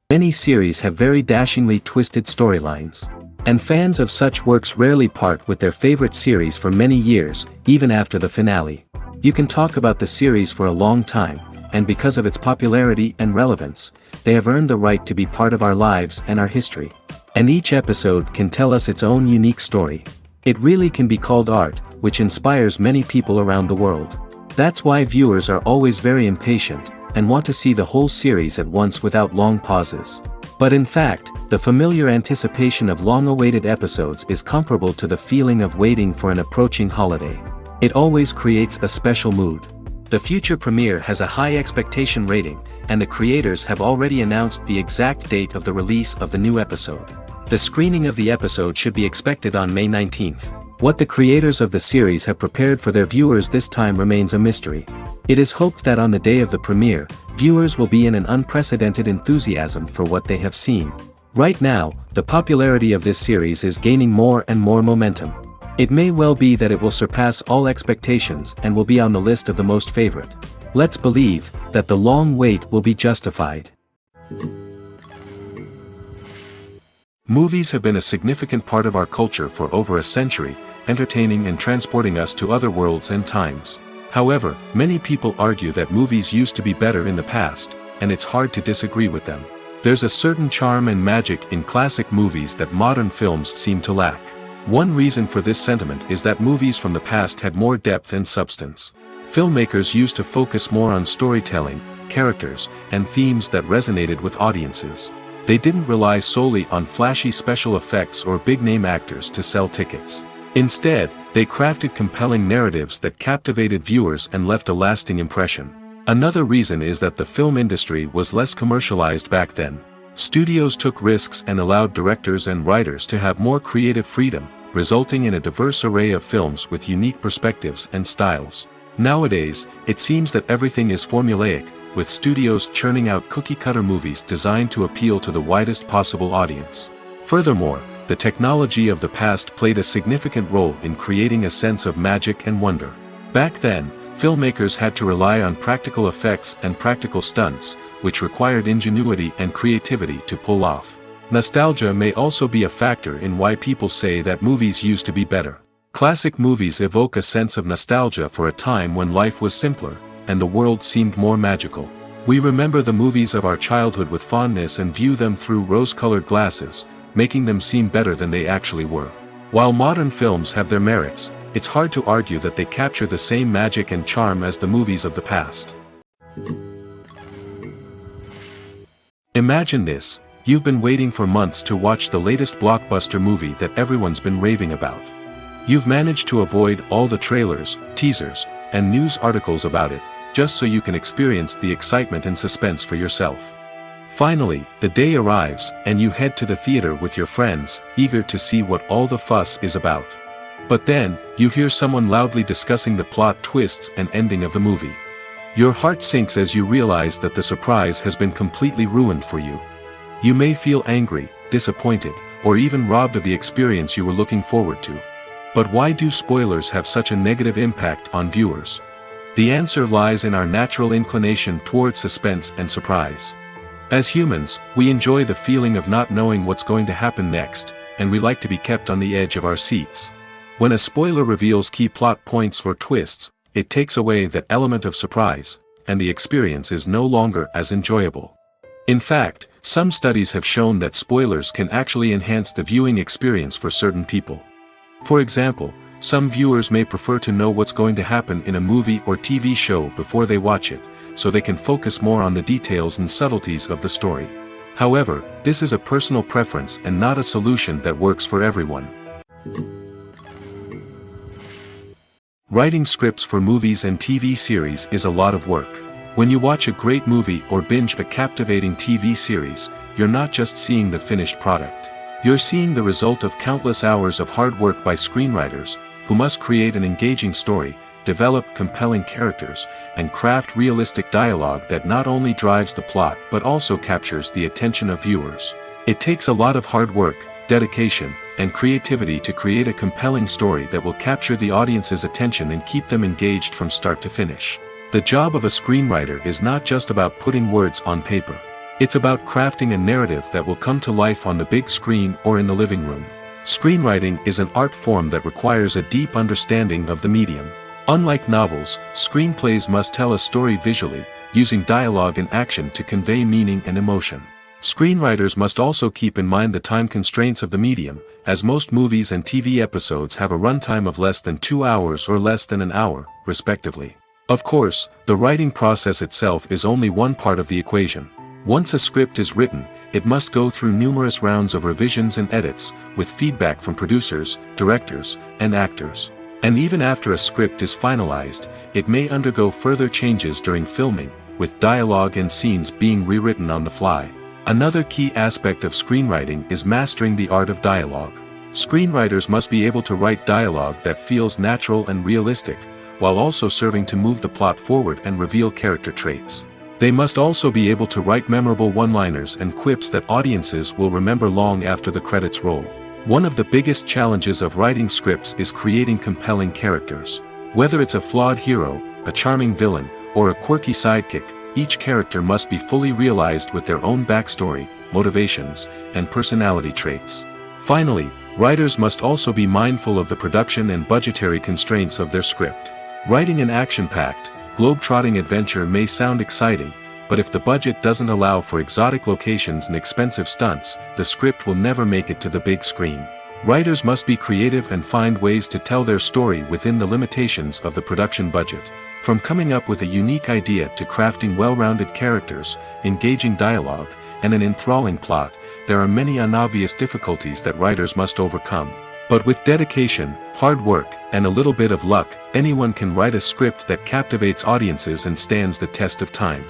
Many series have very dashingly twisted storylines. And fans of such works rarely part with their favorite series for many years, even after the finale. You can talk about the series for a long time, and because of its popularity and relevance, they have earned the right to be part of our lives and our history. And each episode can tell us its own unique story. It really can be called art, which inspires many people around the world. That's why viewers are always very impatient, and want to see the whole series at once without long pauses. But in fact, the familiar anticipation of long-awaited episodes is comparable to the feeling of waiting for an approaching holiday. It always creates a special mood. The future premiere has a high expectation rating, and the creators have already announced the exact date of the release of the new episode. The screening of the episode should be expected on May 19th. What the creators of the series have prepared for their viewers this time remains a mystery. It is hoped that on the day of the premiere, viewers will be in an unprecedented enthusiasm for what they have seen. Right now, the popularity of this series is gaining more and more momentum. It may well be that it will surpass all expectations and will be on the list of the most favorite. Let's believe that the long wait will be justified. Movies have been a significant part of our culture for over a century, entertaining and transporting us to other worlds and times. However, many people argue that movies used to be better in the past, and it's hard to disagree with them. There's a certain charm and magic in classic movies that modern films seem to lack. One reason for this sentiment is that movies from the past had more depth and substance. Filmmakers used to focus more on storytelling, characters, and themes that resonated with audiences. They didn't rely solely on flashy special effects or big-name actors to sell tickets. Instead, they crafted compelling narratives that captivated viewers and left a lasting impression. Another reason is that the film industry was less commercialized back then. Studios took risks and allowed directors and writers to have more creative freedom, resulting in a diverse array of films with unique perspectives and styles. Nowadays, it seems that everything is formulaic, with studios churning out cookie-cutter movies designed to appeal to the widest possible audience. Furthermore, the technology of the past played a significant role in creating a sense of magic and wonder. Back then, filmmakers had to rely on practical effects and practical stunts, which required ingenuity and creativity to pull off. Nostalgia may also be a factor in why people say that movies used to be better. Classic movies evoke a sense of nostalgia for a time when life was simpler, and the world seemed more magical. We remember the movies of our childhood with fondness and view them through rose-colored glasses, making them seem better than they actually were. While modern films have their merits, it's hard to argue that they capture the same magic and charm as the movies of the past. Imagine this: you've been waiting for months to watch the latest blockbuster movie that everyone's been raving about. You've managed to avoid all the trailers, teasers, and news articles about it, just so you can experience the excitement and suspense for yourself. Finally, the day arrives, and you head to the theater with your friends, eager to see what all the fuss is about. But then, you hear someone loudly discussing the plot twists and ending of the movie. Your heart sinks as you realize that the surprise has been completely ruined for you. You may feel angry, disappointed, or even robbed of the experience you were looking forward to. But why do spoilers have such a negative impact on viewers? The answer lies in our natural inclination towards suspense and surprise. As humans, we enjoy the feeling of not knowing what's going to happen next, and we like to be kept on the edge of our seats. When a spoiler reveals key plot points or twists, it takes away that element of surprise, and the experience is no longer as enjoyable. In fact, Some studies have shown that spoilers can actually enhance the viewing experience for certain people. For example, some viewers may prefer to know what's going to happen in a movie or TV show before they watch it, so they can focus more on the details and subtleties of the story. However, this is a personal preference and not a solution that works for everyone. Writing scripts for movies and TV series is a lot of work. When you watch a great movie or binge a captivating TV series, you're not just seeing the finished product. You're seeing the result of countless hours of hard work by screenwriters, who must create an engaging story, develop compelling characters, and craft realistic dialogue that not only drives the plot but also captures the attention of viewers. It takes a lot of hard work, dedication, and creativity to create a compelling story that will capture the audience's attention and keep them engaged from start to finish. The job of a screenwriter is not just about putting words on paper. It's about crafting a narrative that will come to life on the big screen or in the living room. Screenwriting is an art form that requires a deep understanding of the medium. Unlike novels, screenplays must tell a story visually, using dialogue and action to convey meaning and emotion. Screenwriters must also keep in mind the time constraints of the medium, as most movies and TV episodes have a runtime of less than 2 hours or less than an hour, respectively. Of course, the writing process itself is only one part of the equation. Once a script is written, it must go through numerous rounds of revisions and edits, with feedback from producers, directors, and actors. And even after a script is finalized, it may undergo further changes during filming, with dialogue and scenes being rewritten on the fly. Another key aspect of screenwriting is mastering the art of dialogue. Screenwriters must be able to write dialogue that feels natural and realistic, while also serving to move the plot forward and reveal character traits. They must also be able to write memorable one-liners and quips that audiences will remember long after the credits roll. One of the biggest challenges of writing scripts is creating compelling characters. Whether it's a flawed hero, a charming villain, or a quirky sidekick, each character must be fully realized with their own backstory, motivations, and personality traits. Finally, writers must also be mindful of the production and budgetary constraints of their script. Writing an action-packed, globe-trotting adventure may sound exciting, but if the budget doesn't allow for exotic locations and expensive stunts, the script will never make it to the big screen. Writers must be creative and find ways to tell their story within the limitations of the production budget. From coming up with a unique idea to crafting well-rounded characters, engaging dialogue, and an enthralling plot, there are many unobvious difficulties that writers must overcome. But with dedication, hard work, and a little bit of luck, anyone can write a script that captivates audiences and stands the test of time.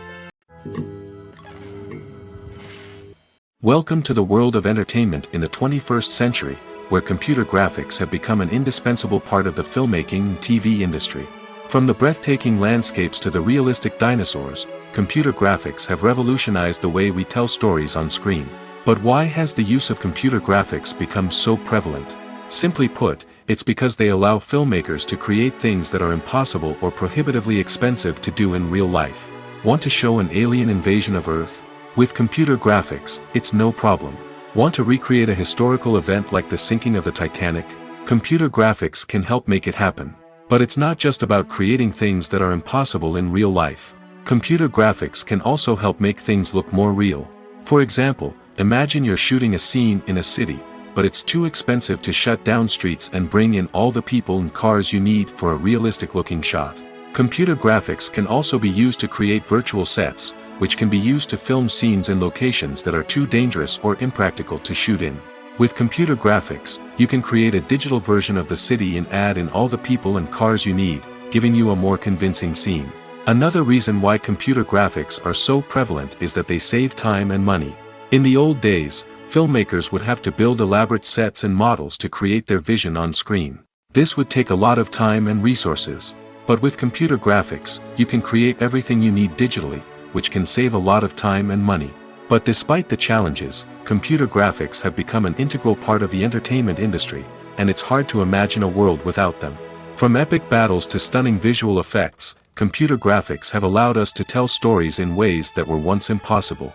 Welcome to the world of entertainment in the 21st century, where computer graphics have become an indispensable part of the filmmaking and TV industry. From the breathtaking landscapes to the realistic dinosaurs, computer graphics have revolutionized the way we tell stories on screen. But why has the use of computer graphics become so prevalent? Simply put, it's because they allow filmmakers to create things that are impossible or prohibitively expensive to do in real life. Want to show an alien invasion of Earth? With computer graphics, it's no problem. Want to recreate a historical event like the sinking of the Titanic? Computer graphics can help make it happen. But it's not just about creating things that are impossible in real life. Computer graphics can also help make things look more real. For example, imagine you're shooting a scene in a city, but it's too expensive to shut down streets and bring in all the people and cars you need for a realistic-looking shot. Computer graphics can also be used to create virtual sets, which can be used to film scenes in locations that are too dangerous or impractical to shoot in. With computer graphics, you can create a digital version of the city and add in all the people and cars you need, giving you a more convincing scene. Another reason why computer graphics are so prevalent is that they save time and money. In the old days, filmmakers would have to build elaborate sets and models to create their vision on screen. This would take a lot of time and resources. But with computer graphics, you can create everything you need digitally, which can save a lot of time and money. But despite the challenges, computer graphics have become an integral part of the entertainment industry, and it's hard to imagine a world without them. From epic battles to stunning visual effects, computer graphics have allowed us to tell stories in ways that were once impossible.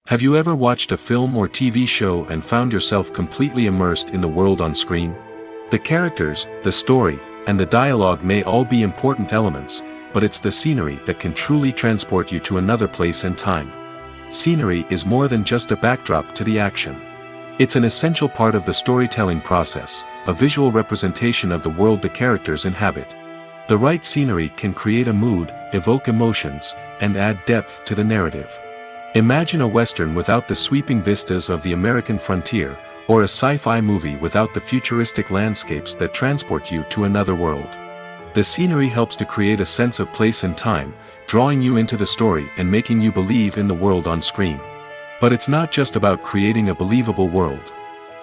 Have you ever watched a film or TV show and found yourself completely immersed in the world on screen? The characters, the story, and the dialogue may all be important elements, but it's the scenery that can truly transport you to another place and time. Scenery is more than just a backdrop to the action. It's an essential part of the storytelling process, a visual representation of the world the characters inhabit. The right scenery can create a mood, evoke emotions, and add depth to the narrative. Imagine a western without the sweeping vistas of the American frontier, or a sci-fi movie without the futuristic landscapes that transport you to another world. The scenery helps to create a sense of place and time, drawing you into the story and making you believe in the world on screen. But it's not just about creating a believable world.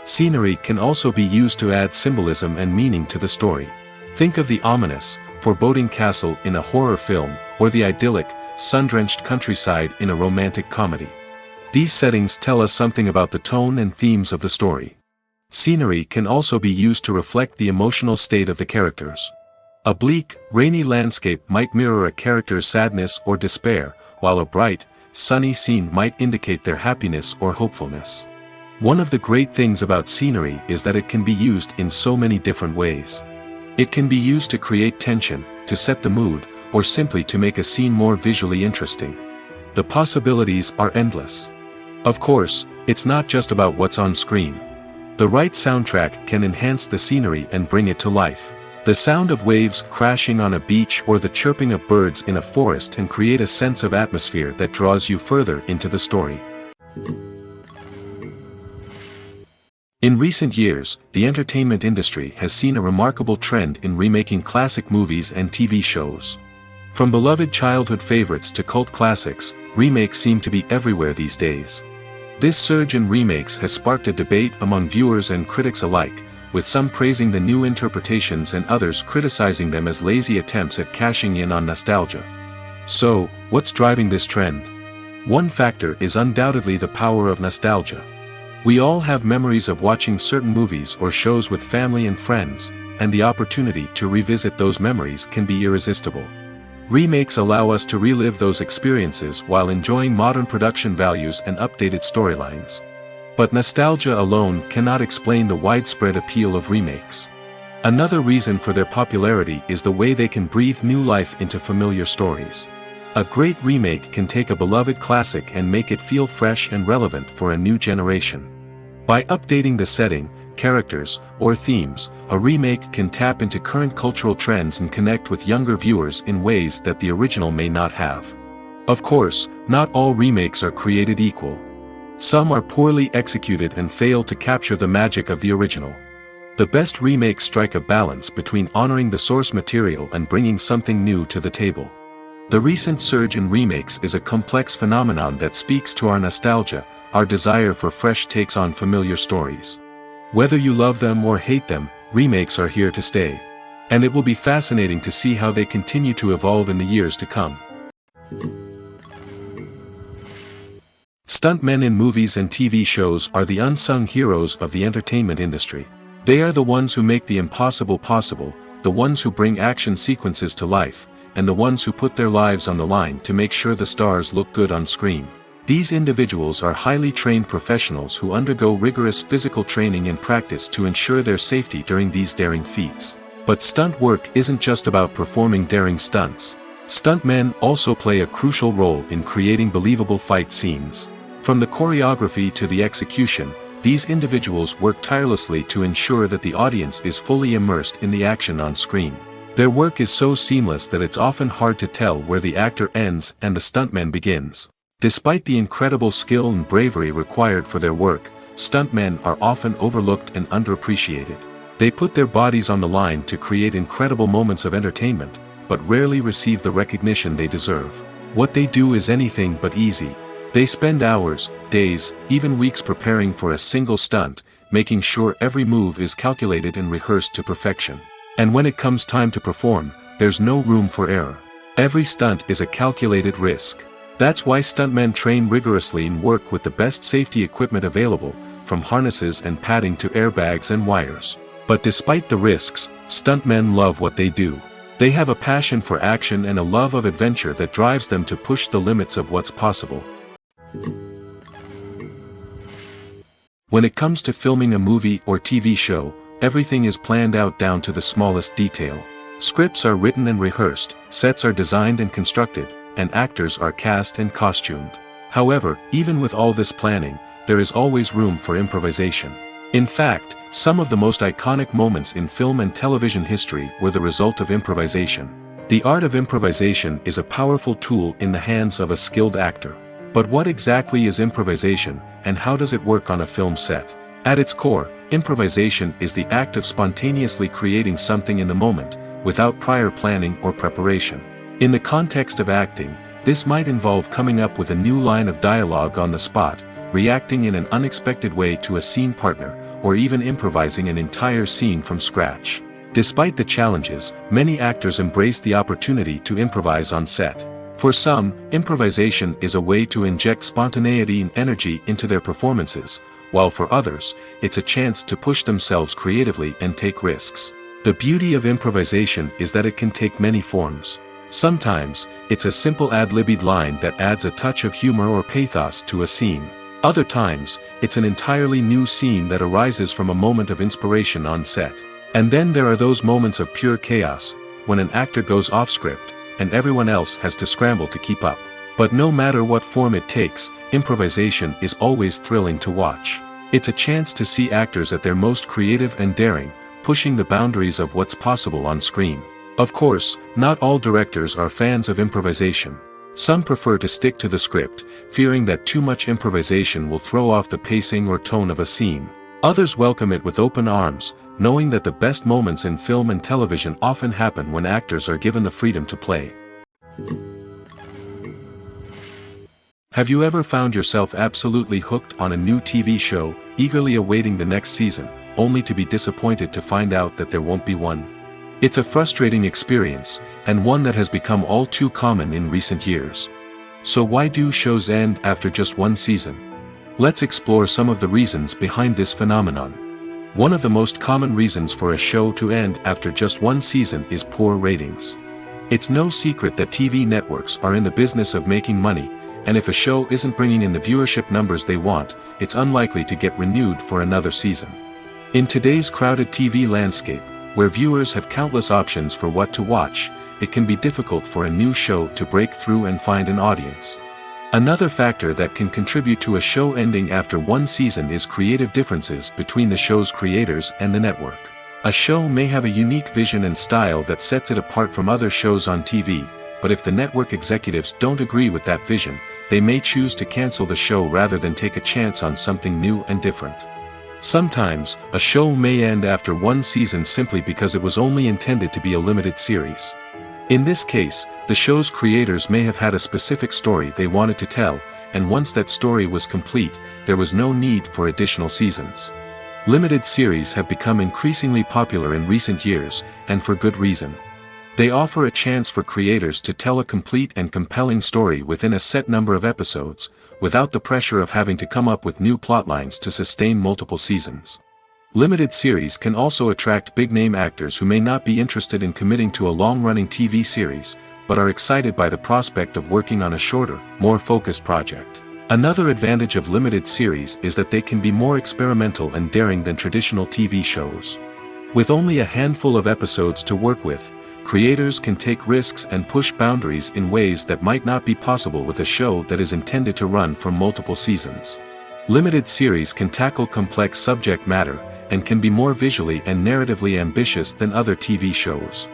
Scenery can also be used to add symbolism and meaning to the story. Think of the ominous, foreboding castle in a horror film, or the idyllic, sun-drenched countryside in a romantic comedy. These settings tell us something about the tone and themes of the story. Scenery can also be used to reflect the emotional state of the characters. A bleak, rainy landscape might mirror a character's sadness or despair, while a bright, sunny scene might indicate their happiness or hopefulness. One of the great things about scenery is that it can be used in so many different ways. It can be used to create tension, to set the mood, or simply to make a scene more visually interesting. The possibilities are endless. Of course, it's not just about what's on screen. The right soundtrack can enhance the scenery and bring it to life. The sound of waves crashing on a beach or the chirping of birds in a forest can create a sense of atmosphere that draws you further into the story. In recent years, the entertainment industry has seen a remarkable trend in remaking classic movies and TV shows. From beloved childhood favorites to cult classics, remakes seem to be everywhere these days. This surge in remakes has sparked a debate among viewers and critics alike, with some praising the new interpretations and others criticizing them as lazy attempts at cashing in on nostalgia. So, what's driving this trend? One factor is undoubtedly the power of nostalgia. We all have memories of watching certain movies or shows with family and friends, and the opportunity to revisit those memories can be irresistible. Remakes allow us to relive those experiences while enjoying modern production values and updated storylines. But nostalgia alone cannot explain the widespread appeal of remakes. Another reason for their popularity is the way they can breathe new life into familiar stories. A great remake can take a beloved classic and make it feel fresh and relevant for a new generation. By updating the setting, characters, or themes, a remake can tap into current cultural trends and connect with younger viewers in ways that the original may not have. Of course, not all remakes are created equal. Some are poorly executed and fail to capture the magic of the original. The best remakes strike a balance between honoring the source material and bringing something new to the table. The recent surge in remakes is a complex phenomenon that speaks to our nostalgia, our desire for fresh takes on familiar stories. Whether you love them or hate them, remakes are here to stay. And it will be fascinating to see how they continue to evolve in the years to come. Stuntmen in movies and TV shows are the unsung heroes of the entertainment industry. They are the ones who make the impossible possible, the ones who bring action sequences to life, and the ones who put their lives on the line to make sure the stars look good on screen. These individuals are highly trained professionals who undergo rigorous physical training and practice to ensure their safety during these daring feats. But stunt work isn't just about performing daring stunts. Stuntmen also play a crucial role in creating believable fight scenes. From the choreography to the execution, these individuals work tirelessly to ensure that the audience is fully immersed in the action on screen. Their work is so seamless that it's often hard to tell where the actor ends and the stuntman begins. Despite the incredible skill and bravery required for their work, stuntmen are often overlooked and underappreciated. They put their bodies on the line to create incredible moments of entertainment, but rarely receive the recognition they deserve. What they do is anything but easy. They spend hours, days, even weeks preparing for a single stunt, making sure every move is calculated and rehearsed to perfection. And when it comes time to perform, there's no room for error. Every stunt is a calculated risk. That's why stuntmen train rigorously and work with the best safety equipment available, from harnesses and padding to airbags and wires. But despite the risks, stuntmen love what they do. They have a passion for action and a love of adventure that drives them to push the limits of what's possible. When it comes to filming a movie or TV show, everything is planned out down to the smallest detail. Scripts are written and rehearsed, sets are designed and constructed, and actors are cast and costumed. However, even with all this planning, there is always room for improvisation. In fact, some of the most iconic moments in film and television history were the result of improvisation. The art of improvisation is a powerful tool in the hands of a skilled actor. But what exactly is improvisation, and how does it work on a film set? At its core, improvisation is the act of spontaneously creating something in the moment, without prior planning or preparation. In the context of acting, this might involve coming up with a new line of dialogue on the spot, reacting in an unexpected way to a scene partner, or even improvising an entire scene from scratch. Despite the challenges, many actors embrace the opportunity to improvise on set. For some, improvisation is a way to inject spontaneity and energy into their performances, while for others, it's a chance to push themselves creatively and take risks. The beauty of improvisation is that it can take many forms. Sometimes, it's a simple ad-libbed line that adds a touch of humor or pathos to a scene. Other times, it's an entirely new scene that arises from a moment of inspiration on set. And then there are those moments of pure chaos, when an actor goes off script, and everyone else has to scramble to keep up. But no matter what form it takes, improvisation is always thrilling to watch. It's a chance to see actors at their most creative and daring, pushing the boundaries of what's possible on screen. Of course, not all directors are fans of improvisation. Some prefer to stick to the script, fearing that too much improvisation will throw off the pacing or tone of a scene. Others welcome it with open arms, knowing that the best moments in film and television often happen when actors are given the freedom to play. Have you ever found yourself absolutely hooked on a new TV show, eagerly awaiting the next season, only to be disappointed to find out that there won't be one? It's a frustrating experience, and one that has become all too common in recent years. So why do shows end after just one season? Let's explore some of the reasons behind this phenomenon. One of the most common reasons for a show to end after just one season is poor ratings. It's no secret that TV networks are in the business of making money, and if a show isn't bringing in the viewership numbers they want, it's unlikely to get renewed for another season. In today's crowded TV landscape, where viewers have countless options for what to watch, it can be difficult for a new show to break through and find an audience. Another factor that can contribute to a show ending after one season is creative differences between the show's creators and the network. A show may have a unique vision and style that sets it apart from other shows on TV, but if the network executives don't agree with that vision, they may choose to cancel the show rather than take a chance on something new and different. Sometimes, a show may end after one season simply because it was only intended to be a limited series. In this case, the show's creators may have had a specific story they wanted to tell, and once that story was complete, there was no need for additional seasons. Limited series have become increasingly popular in recent years, and for good reason. They offer a chance for creators to tell a complete and compelling story within a set number of episodes, without the pressure of having to come up with new plotlines to sustain multiple seasons. Limited series can also attract big-name actors who may not be interested in committing to a long-running TV series, but are excited by the prospect of working on a shorter, more focused project. Another advantage of limited series is that they can be more experimental and daring than traditional TV shows. With only a handful of episodes to work with, creators can take risks and push boundaries in ways that might not be possible with a show that is intended to run for multiple seasons. Limited series can tackle complex subject matter, and can be more visually and narratively ambitious than other TV shows.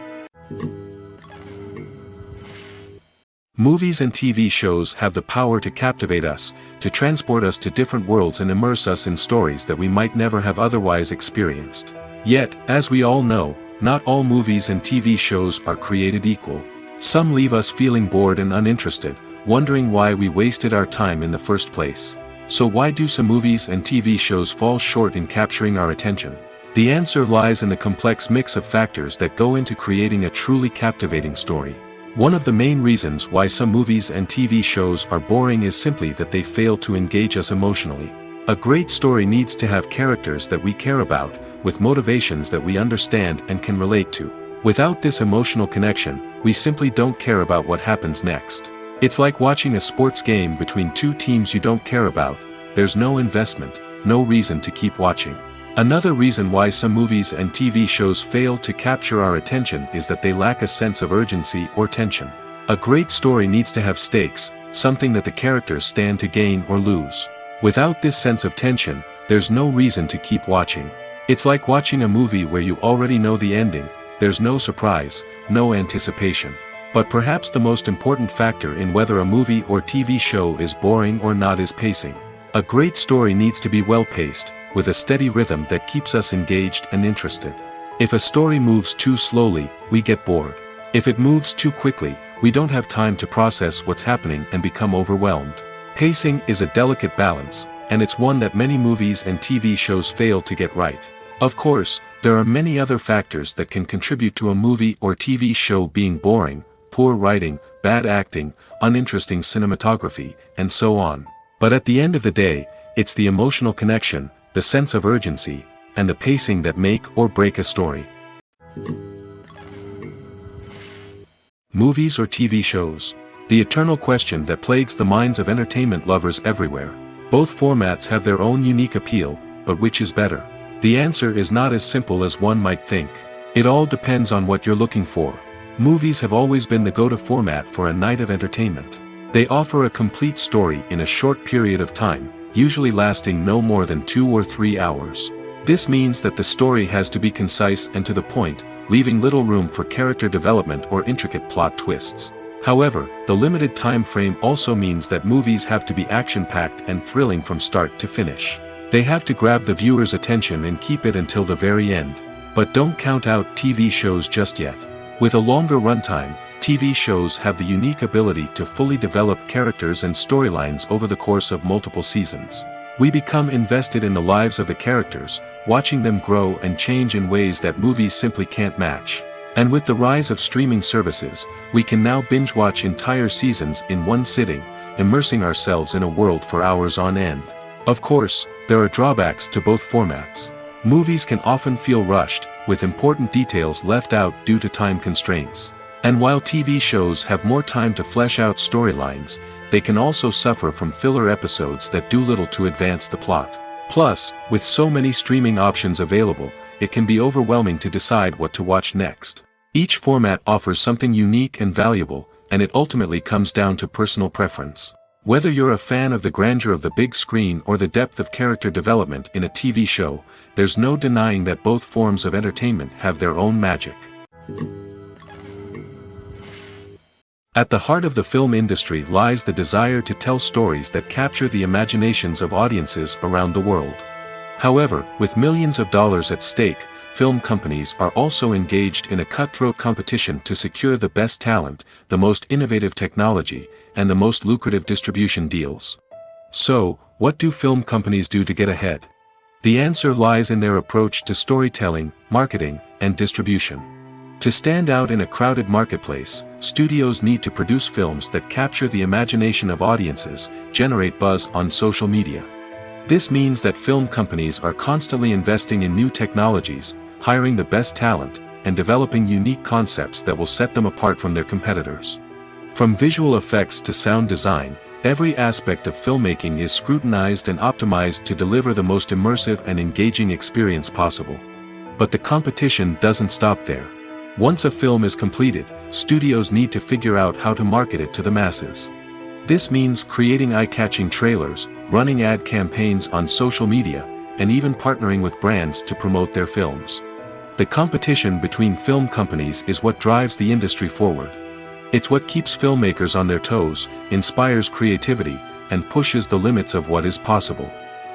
Movies and TV shows have the power to captivate us, to transport us to different worlds and immerse us in stories that we might never have otherwise experienced. Yet, as we all know, not all movies and TV shows are created equal. Some leave us feeling bored and uninterested, wondering why we wasted our time in the first place. So why do some movies and TV shows fall short in capturing our attention? The answer lies in the complex mix of factors that go into creating a truly captivating story. One of the main reasons why some movies and TV shows are boring is simply that they fail to engage us emotionally. A great story needs to have characters that we care about, with motivations that we understand and can relate to. Without this emotional connection, we simply don't care about what happens next. It's like watching a sports game between two teams you don't care about. There's no investment, no reason to keep watching. Another reason why some movies and TV shows fail to capture our attention is that they lack a sense of urgency or tension. A great story needs to have stakes, something that the characters stand to gain or lose. Without this sense of tension, there's no reason to keep watching. It's like watching a movie where you already know the ending, there's no surprise, no anticipation. But perhaps the most important factor in whether a movie or TV show is boring or not is pacing. A great story needs to be well-paced, with a steady rhythm that keeps us engaged and interested. If a story moves too slowly, we get bored. If it moves too quickly, we don't have time to process what's happening and become overwhelmed. Pacing is a delicate balance, and it's one that many movies and TV shows fail to get right. Of course, there are many other factors that can contribute to a movie or TV show being boring: poor writing, bad acting, uninteresting cinematography, and so on. But at the end of the day, it's the emotional connection, the sense of urgency, and the pacing that make or break a story. Movies or TV shows? The eternal question that plagues the minds of entertainment lovers everywhere. Both formats have their own unique appeal, but which is better? The answer is not as simple as one might think. It all depends on what you're looking for. Movies have always been the go-to format for a night of entertainment. They offer a complete story in a short period of time, usually lasting no more than 2 or 3 hours. This means that the story has to be concise and to the point, leaving little room for character development or intricate plot twists. However, the limited time frame also means that movies have to be action-packed and thrilling from start to finish. They have to grab the viewer's attention and keep it until the very end. But don't count out TV shows just yet. With a longer runtime, TV shows have the unique ability to fully develop characters and storylines over the course of multiple seasons. We become invested in the lives of the characters, watching them grow and change in ways that movies simply can't match. And with the rise of streaming services, we can now binge-watch entire seasons in one sitting, immersing ourselves in a world for hours on end. Of course, there are drawbacks to both formats. Movies can often feel rushed, with important details left out due to time constraints. And while TV shows have more time to flesh out storylines, they can also suffer from filler episodes that do little to advance the plot. Plus, with so many streaming options available, it can be overwhelming to decide what to watch next. Each format offers something unique and valuable, and it ultimately comes down to personal preference. Whether you're a fan of the grandeur of the big screen or the depth of character development in a TV show, there's no denying that both forms of entertainment have their own magic. At the heart of the film industry lies the desire to tell stories that capture the imaginations of audiences around the world. However, with millions of dollars at stake, film companies are also engaged in a cutthroat competition to secure the best talent, the most innovative technology, and the most lucrative distribution deals. So, what do film companies do to get ahead? The answer lies in their approach to storytelling, marketing, and distribution. To stand out in a crowded marketplace, studios need to produce films that capture the imagination of audiences, generate buzz on social media. This means that film companies are constantly investing in new technologies, hiring the best talent, and developing unique concepts that will set them apart from their competitors. From visual effects to sound design, every aspect of filmmaking is scrutinized and optimized to deliver the most immersive and engaging experience possible. But the competition doesn't stop there. Once a film is completed, studios need to figure out how to market it to the masses. This means creating eye-catching trailers, running ad campaigns on social media, and even partnering with brands to promote their films. The competition between film companies is what drives the industry forward. It's what keeps filmmakers on their toes, inspires creativity, and pushes the limits of what is possible.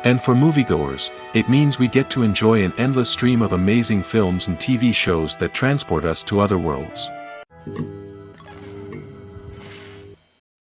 And for moviegoers, it means we get to enjoy an endless stream of amazing films and TV shows that transport us to other worlds.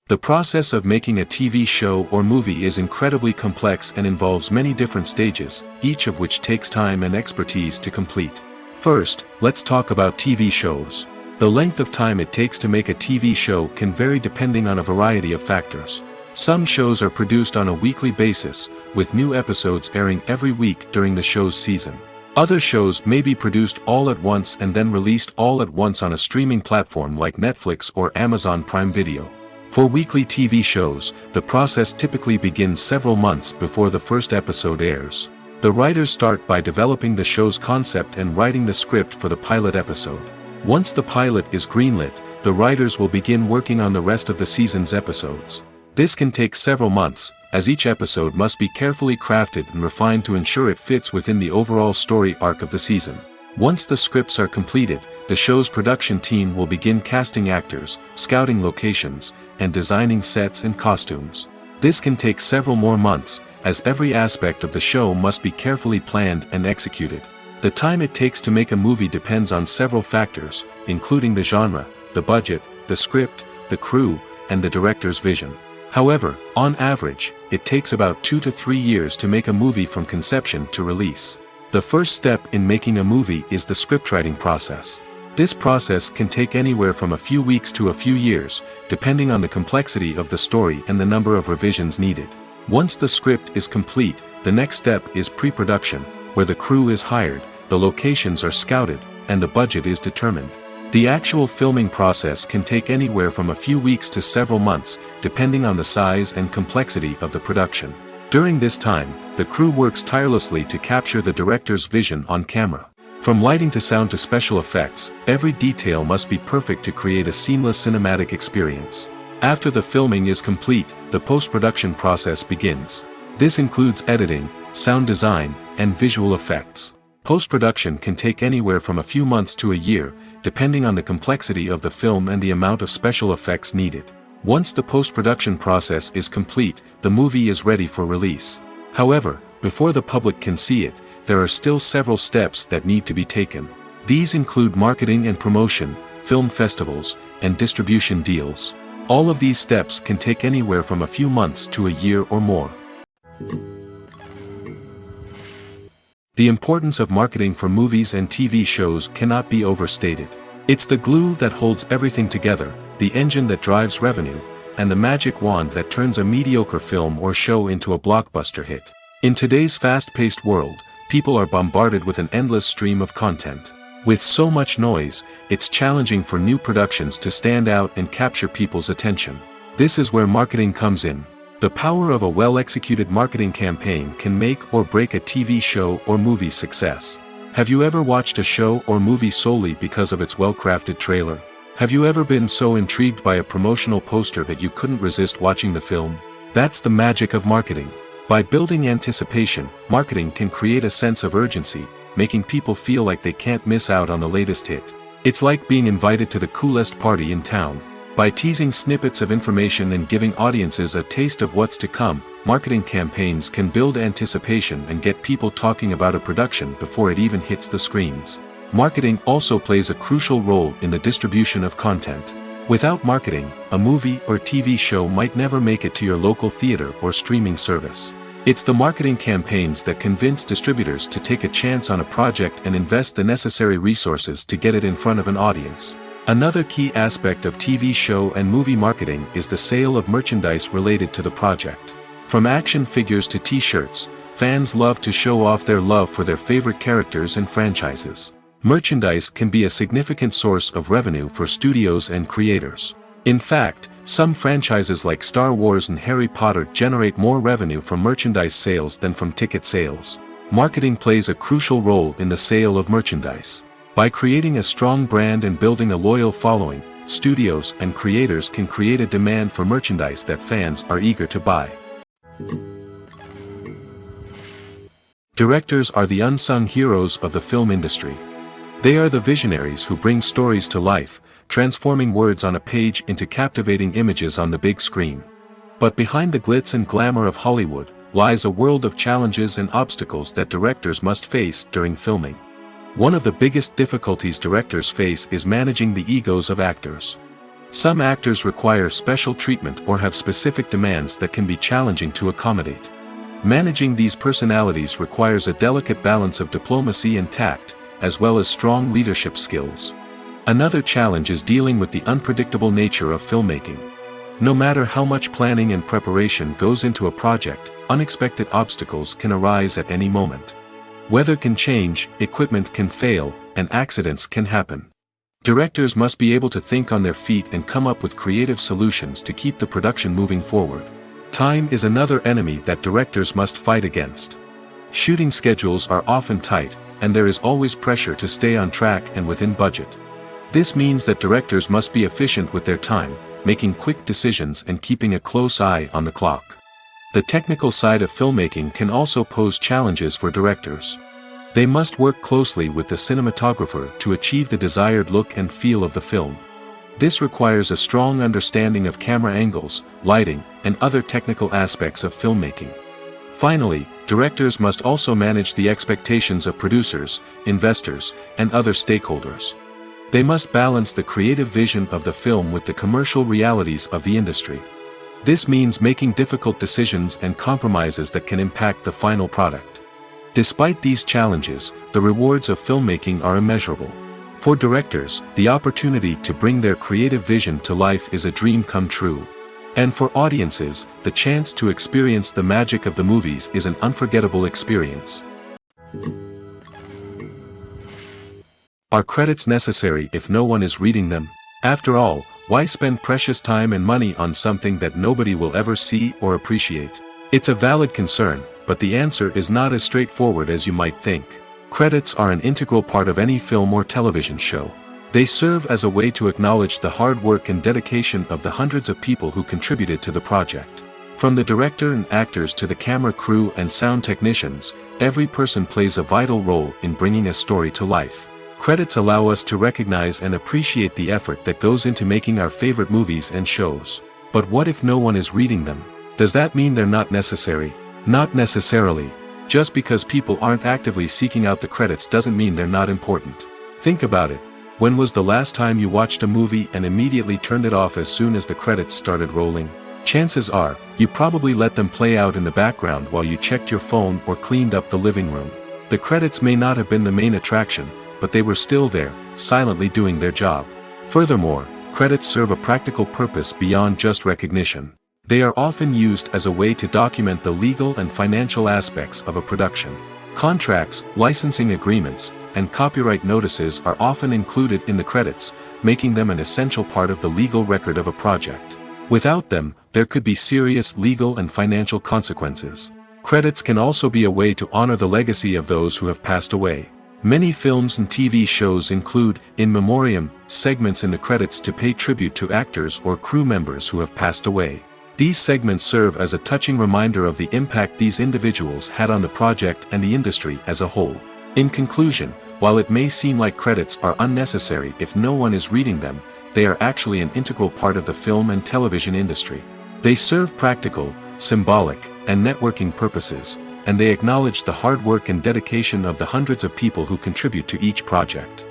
The process of making a TV show or movie is incredibly complex and involves many different stages, each of which takes time and expertise to complete. First, let's talk about TV shows. The length of time it takes to make a TV show can vary depending on a variety of factors. Some shows are produced on a weekly basis, with new episodes airing every week during the show's season. Other shows may be produced all at once and then released all at once on a streaming platform like Netflix or Amazon Prime Video. For weekly TV shows, the process typically begins several months before the first episode airs. The writers start by developing the show's concept and writing the script for the pilot episode. Once the pilot is greenlit, the writers will begin working on the rest of the season's episodes. This can take several months, as each episode must be carefully crafted and refined to ensure it fits within the overall story arc of the season. Once the scripts are completed, the show's production team will begin casting actors, scouting locations, and designing sets and costumes. This can take several more months, as every aspect of the show must be carefully planned and executed. The time it takes to make a movie depends on several factors, including the genre, the budget, the script, the crew, and the director's vision. However, on average, it takes about 2 to 3 years to make a movie from conception to release. The first step in making a movie is the scriptwriting process. This process can take anywhere from a few weeks to a few years, depending on the complexity of the story and the number of revisions needed. Once the script is complete, the next step is pre-production, where the crew is hired, the locations are scouted, and the budget is determined. The actual filming process can take anywhere from a few weeks to several months, depending on the size and complexity of the production. During this time, the crew works tirelessly to capture the director's vision on camera. From lighting to sound to special effects, every detail must be perfect to create a seamless cinematic experience. After the filming is complete, the post-production process begins. This includes editing, sound design, and visual effects. Post-production can take anywhere from a few months to a year, depending on the complexity of the film and the amount of special effects needed. Once the post-production process is complete, the movie is ready for release. However, before the public can see it, there are still several steps that need to be taken. These include marketing and promotion, film festivals, and distribution deals. All of these steps can take anywhere from a few months to a year or more. The importance of marketing for movies and TV shows cannot be overstated. It's the glue that holds everything together, the engine that drives revenue, and the magic wand that turns a mediocre film or show into a blockbuster hit. In today's fast-paced world, people are bombarded with an endless stream of content. With so much noise, it's challenging for new productions to stand out and capture people's attention. This is where marketing comes in. The power of a well-executed marketing campaign can make or break a TV show or movie's success. Have you ever watched a show or movie solely because of its well-crafted trailer? Have you ever been so intrigued by a promotional poster that you couldn't resist watching the film? That's the magic of marketing. By building anticipation, marketing can create a sense of urgency, making people feel like they can't miss out on the latest hit. It's like being invited to the coolest party in town. By teasing snippets of information and giving audiences a taste of what's to come, marketing campaigns can build anticipation and get people talking about a production before it even hits the screens. Marketing also plays a crucial role in the distribution of content. Without marketing, a movie or TV show might never make it to your local theater or streaming service. It's the marketing campaigns that convince distributors to take a chance on a project and invest the necessary resources to get it in front of an audience. Another key aspect of TV show and movie marketing is the sale of merchandise related to the project. From action figures to t-shirts, fans love to show off their love for their favorite characters and franchises. Merchandise can be a significant source of revenue for studios and creators. In fact, some franchises like Star Wars and Harry Potter generate more revenue from merchandise sales than from ticket sales. Marketing plays a crucial role in the sale of merchandise. By creating a strong brand and building a loyal following, studios and creators can create a demand for merchandise that fans are eager to buy. Directors are the unsung heroes of the film industry. They are the visionaries who bring stories to life, transforming words on a page into captivating images on the big screen. But behind the glitz and glamour of Hollywood, lies a world of challenges and obstacles that directors must face during filming. One of the biggest difficulties directors face is managing the egos of actors. Some actors require special treatment or have specific demands that can be challenging to accommodate. Managing these personalities requires a delicate balance of diplomacy and tact, as well as strong leadership skills. Another challenge is dealing with the unpredictable nature of filmmaking. No matter how much planning and preparation goes into a project, unexpected obstacles can arise at any moment. Weather can change, equipment can fail, and accidents can happen. Directors must be able to think on their feet and come up with creative solutions to keep the production moving forward. Time is another enemy that directors must fight against. Shooting schedules are often tight, and there is always pressure to stay on track and within budget. This means that directors must be efficient with their time, making quick decisions and keeping a close eye on the clock. The technical side of filmmaking can also pose challenges for directors. They must work closely with the cinematographer to achieve the desired look and feel of the film. This requires a strong understanding of camera angles, lighting, and other technical aspects of filmmaking. Finally, directors must also manage the expectations of producers, investors, and other stakeholders. They must balance the creative vision of the film with the commercial realities of the industry. This means making difficult decisions and compromises that can impact the final product. Despite these challenges, the rewards of filmmaking are immeasurable. For directors, the opportunity to bring their creative vision to life is a dream come true. And for audiences, the chance to experience the magic of the movies is an unforgettable experience. Are credits necessary if no one is reading them? After all, why spend precious time and money on something that nobody will ever see or appreciate? It's a valid concern, but the answer is not as straightforward as you might think. Credits are an integral part of any film or television show. They serve as a way to acknowledge the hard work and dedication of the hundreds of people who contributed to the project. From the director and actors to the camera crew and sound technicians, every person plays a vital role in bringing a story to life. Credits allow us to recognize and appreciate the effort that goes into making our favorite movies and shows. But what if no one is reading them? Does that mean they're not necessary? Not necessarily. Just because people aren't actively seeking out the credits doesn't mean they're not important. Think about it. When was the last time you watched a movie and immediately turned it off as soon as the credits started rolling? Chances are, you probably let them play out in the background while you checked your phone or cleaned up the living room. The credits may not have been the main attraction, but they were still there, silently doing their job. Furthermore, credits serve a practical purpose beyond just recognition. They are often used as a way to document the legal and financial aspects of a production. Contracts, licensing agreements, and copyright notices are often included in the credits, making them an essential part of the legal record of a project. Without them, there could be serious legal and financial consequences. Credits can also be a way to honor the legacy of those who have passed away. Many films and TV shows include in memoriam segments in the credits to pay tribute to actors or crew members who have passed away. These segments serve as a touching reminder of the impact these individuals had on the project and the industry as a whole. In conclusion, while it may seem like credits are unnecessary if no one is reading them, they are actually an integral part of the film and television industry. They serve practical, symbolic, and networking purposes, and they acknowledge the hard work and dedication of the hundreds of people who contribute to each project.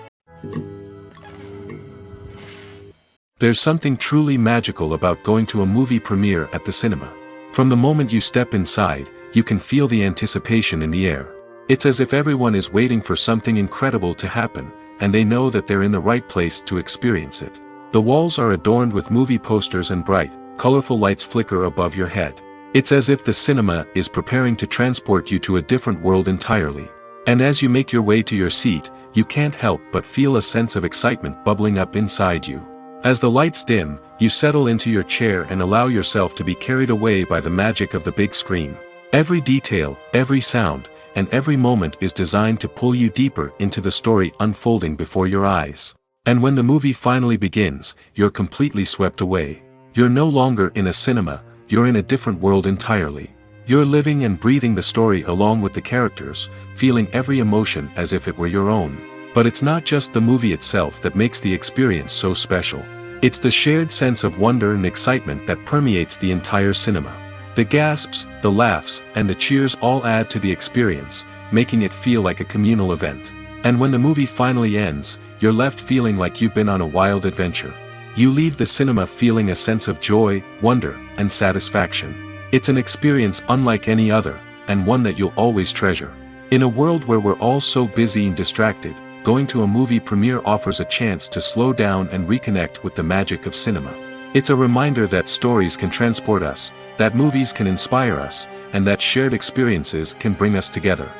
There's something truly magical about going to a movie premiere at the cinema. From the moment you step inside, you can feel the anticipation in the air. It's as if everyone is waiting for something incredible to happen, and they know that they're in the right place to experience it. The walls are adorned with movie posters and bright, colorful lights flicker above your head. It's as if the cinema is preparing to transport you to a different world entirely. And as you make your way to your seat, you can't help but feel a sense of excitement bubbling up inside you. As the lights dim, you settle into your chair and allow yourself to be carried away by the magic of the big screen. Every detail, every sound, and every moment is designed to pull you deeper into the story unfolding before your eyes. And when the movie finally begins, you're completely swept away. You're no longer in a cinema, you're in a different world entirely. You're living and breathing the story along with the characters, feeling every emotion as if it were your own. But it's not just the movie itself that makes the experience so special. It's the shared sense of wonder and excitement that permeates the entire cinema. The gasps, the laughs, and the cheers all add to the experience, making it feel like a communal event. And when the movie finally ends, you're left feeling like you've been on a wild adventure. You leave the cinema feeling a sense of joy, wonder, and satisfaction. It's an experience unlike any other, and one that you'll always treasure. In a world where we're all so busy and distracted, going to a movie premiere offers a chance to slow down and reconnect with the magic of cinema. It's a reminder that stories can transport us, that movies can inspire us, and that shared experiences can bring us together.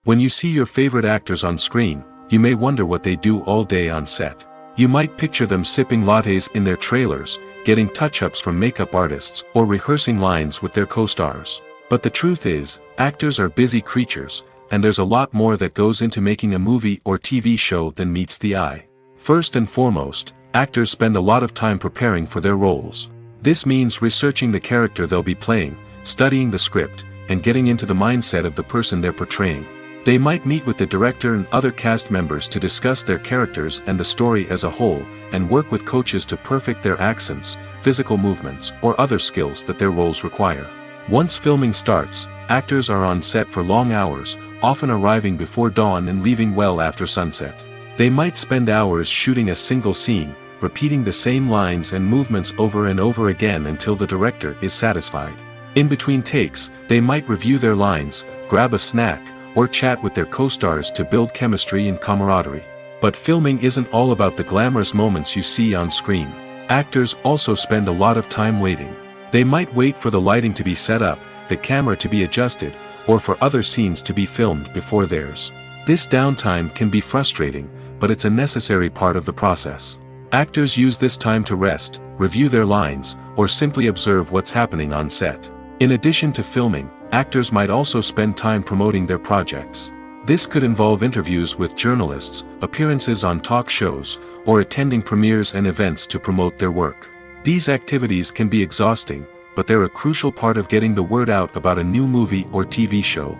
When you see your favorite actors on screen, you may wonder what they do all day on set. You might picture them sipping lattes in their trailers, getting touch-ups from makeup artists, or rehearsing lines with their co-stars. But the truth is, actors are busy creatures, and there's a lot more that goes into making a movie or TV show than meets the eye. First and foremost, actors spend a lot of time preparing for their roles. This means researching the character they'll be playing, studying the script, and getting into the mindset of the person they're portraying. They might meet with the director and other cast members to discuss their characters and the story as a whole, and work with coaches to perfect their accents, physical movements, or other skills that their roles require. Once filming starts, actors are on set for long hours, often arriving before dawn and leaving well after sunset. They might spend hours shooting a single scene, repeating the same lines and movements over and over again until the director is satisfied. In between takes, they might review their lines, grab a snack, or chat with their co-stars to build chemistry and camaraderie. But filming isn't all about the glamorous moments you see on screen. Actors also spend a lot of time waiting. They might wait for the lighting to be set up, the camera to be adjusted, or for other scenes to be filmed before theirs. This downtime can be frustrating, but it's a necessary part of the process. Actors use this time to rest, review their lines, or simply observe what's happening on set. In addition to filming, actors might also spend time promoting their projects. This could involve interviews with journalists, appearances on talk shows, or attending premieres and events to promote their work. These activities can be exhausting, but they're a crucial part of getting the word out about a new movie or TV show.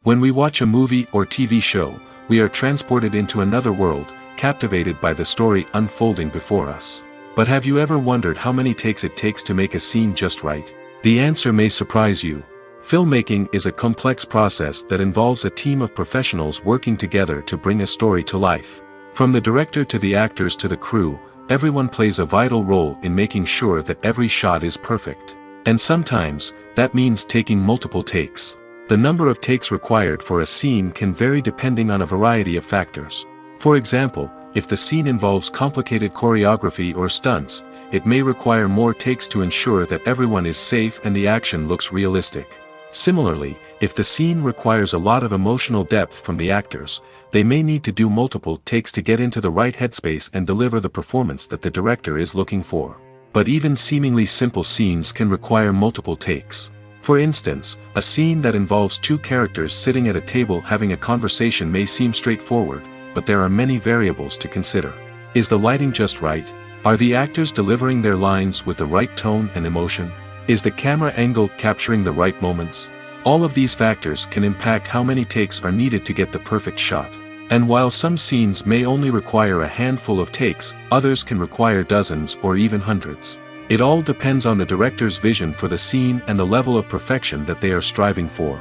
When we watch a movie or TV show, we are transported into another world, captivated by the story unfolding before us. But have you ever wondered how many takes it takes to make a scene just right? The answer may surprise you. Filmmaking is a complex process that involves a team of professionals working together to bring a story to life. From the director to the actors to the crew, everyone plays a vital role in making sure that every shot is perfect. And sometimes, that means taking multiple takes. The number of takes required for a scene can vary depending on a variety of factors. For example, if the scene involves complicated choreography or stunts, it may require more takes to ensure that everyone is safe and the action looks realistic. Similarly, if the scene requires a lot of emotional depth from the actors, they may need to do multiple takes to get into the right headspace and deliver the performance that the director is looking for. But even seemingly simple scenes can require multiple takes. For instance, a scene that involves two characters sitting at a table having a conversation may seem straightforward, but there are many variables to consider. Is the lighting just right? Are the actors delivering their lines with the right tone and emotion? Is the camera angle capturing the right moments? All of these factors can impact how many takes are needed to get the perfect shot. And while some scenes may only require a handful of takes, others can require dozens or even hundreds. It all depends on the director's vision for the scene and the level of perfection that they are striving for.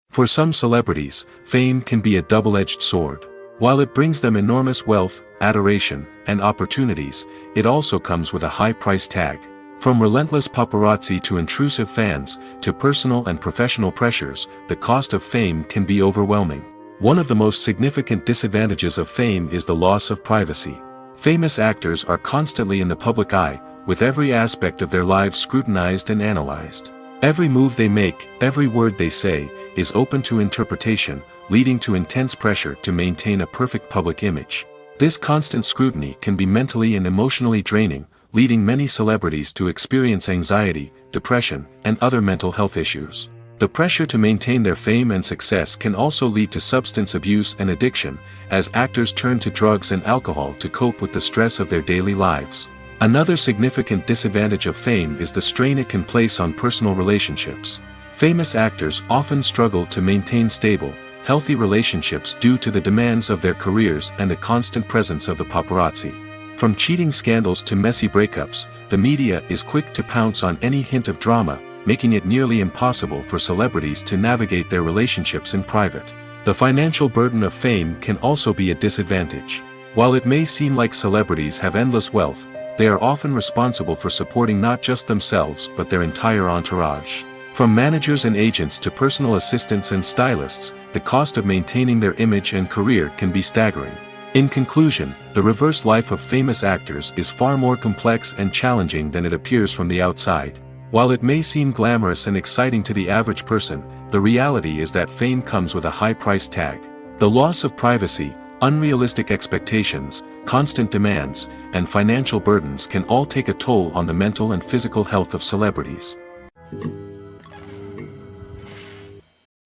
For some celebrities, fame can be a double-edged sword. While it brings them enormous wealth, adoration, and opportunities, it also comes with a high price tag. From relentless paparazzi to intrusive fans, to personal and professional pressures, the cost of fame can be overwhelming. One of the most significant disadvantages of fame is the loss of privacy. Famous actors are constantly in the public eye, with every aspect of their lives scrutinized and analyzed. Every move they make, every word they say, is open to interpretation, leading to intense pressure to maintain a perfect public image. This constant scrutiny can be mentally and emotionally draining, leading many celebrities to experience anxiety, depression, and other mental health issues. The pressure to maintain their fame and success can also lead to substance abuse and addiction, as actors turn to drugs and alcohol to cope with the stress of their daily lives. Another significant disadvantage of fame is the strain it can place on personal relationships. Famous actors often struggle to maintain stable, healthy relationships due to the demands of their careers and the constant presence of the paparazzi. From cheating scandals to messy breakups, the media is quick to pounce on any hint of drama, making it nearly impossible for celebrities to navigate their relationships in private. The financial burden of fame can also be a disadvantage. While it may seem like celebrities have endless wealth, they are often responsible for supporting not just themselves but their entire entourage. From managers and agents to personal assistants and stylists, the cost of maintaining their image and career can be staggering. In conclusion, the reverse life of famous actors is far more complex and challenging than it appears from the outside. While it may seem glamorous and exciting to the average person, the reality is that fame comes with a high price tag. The loss of privacy, unrealistic expectations, constant demands, and financial burdens can all take a toll on the mental and physical health of celebrities.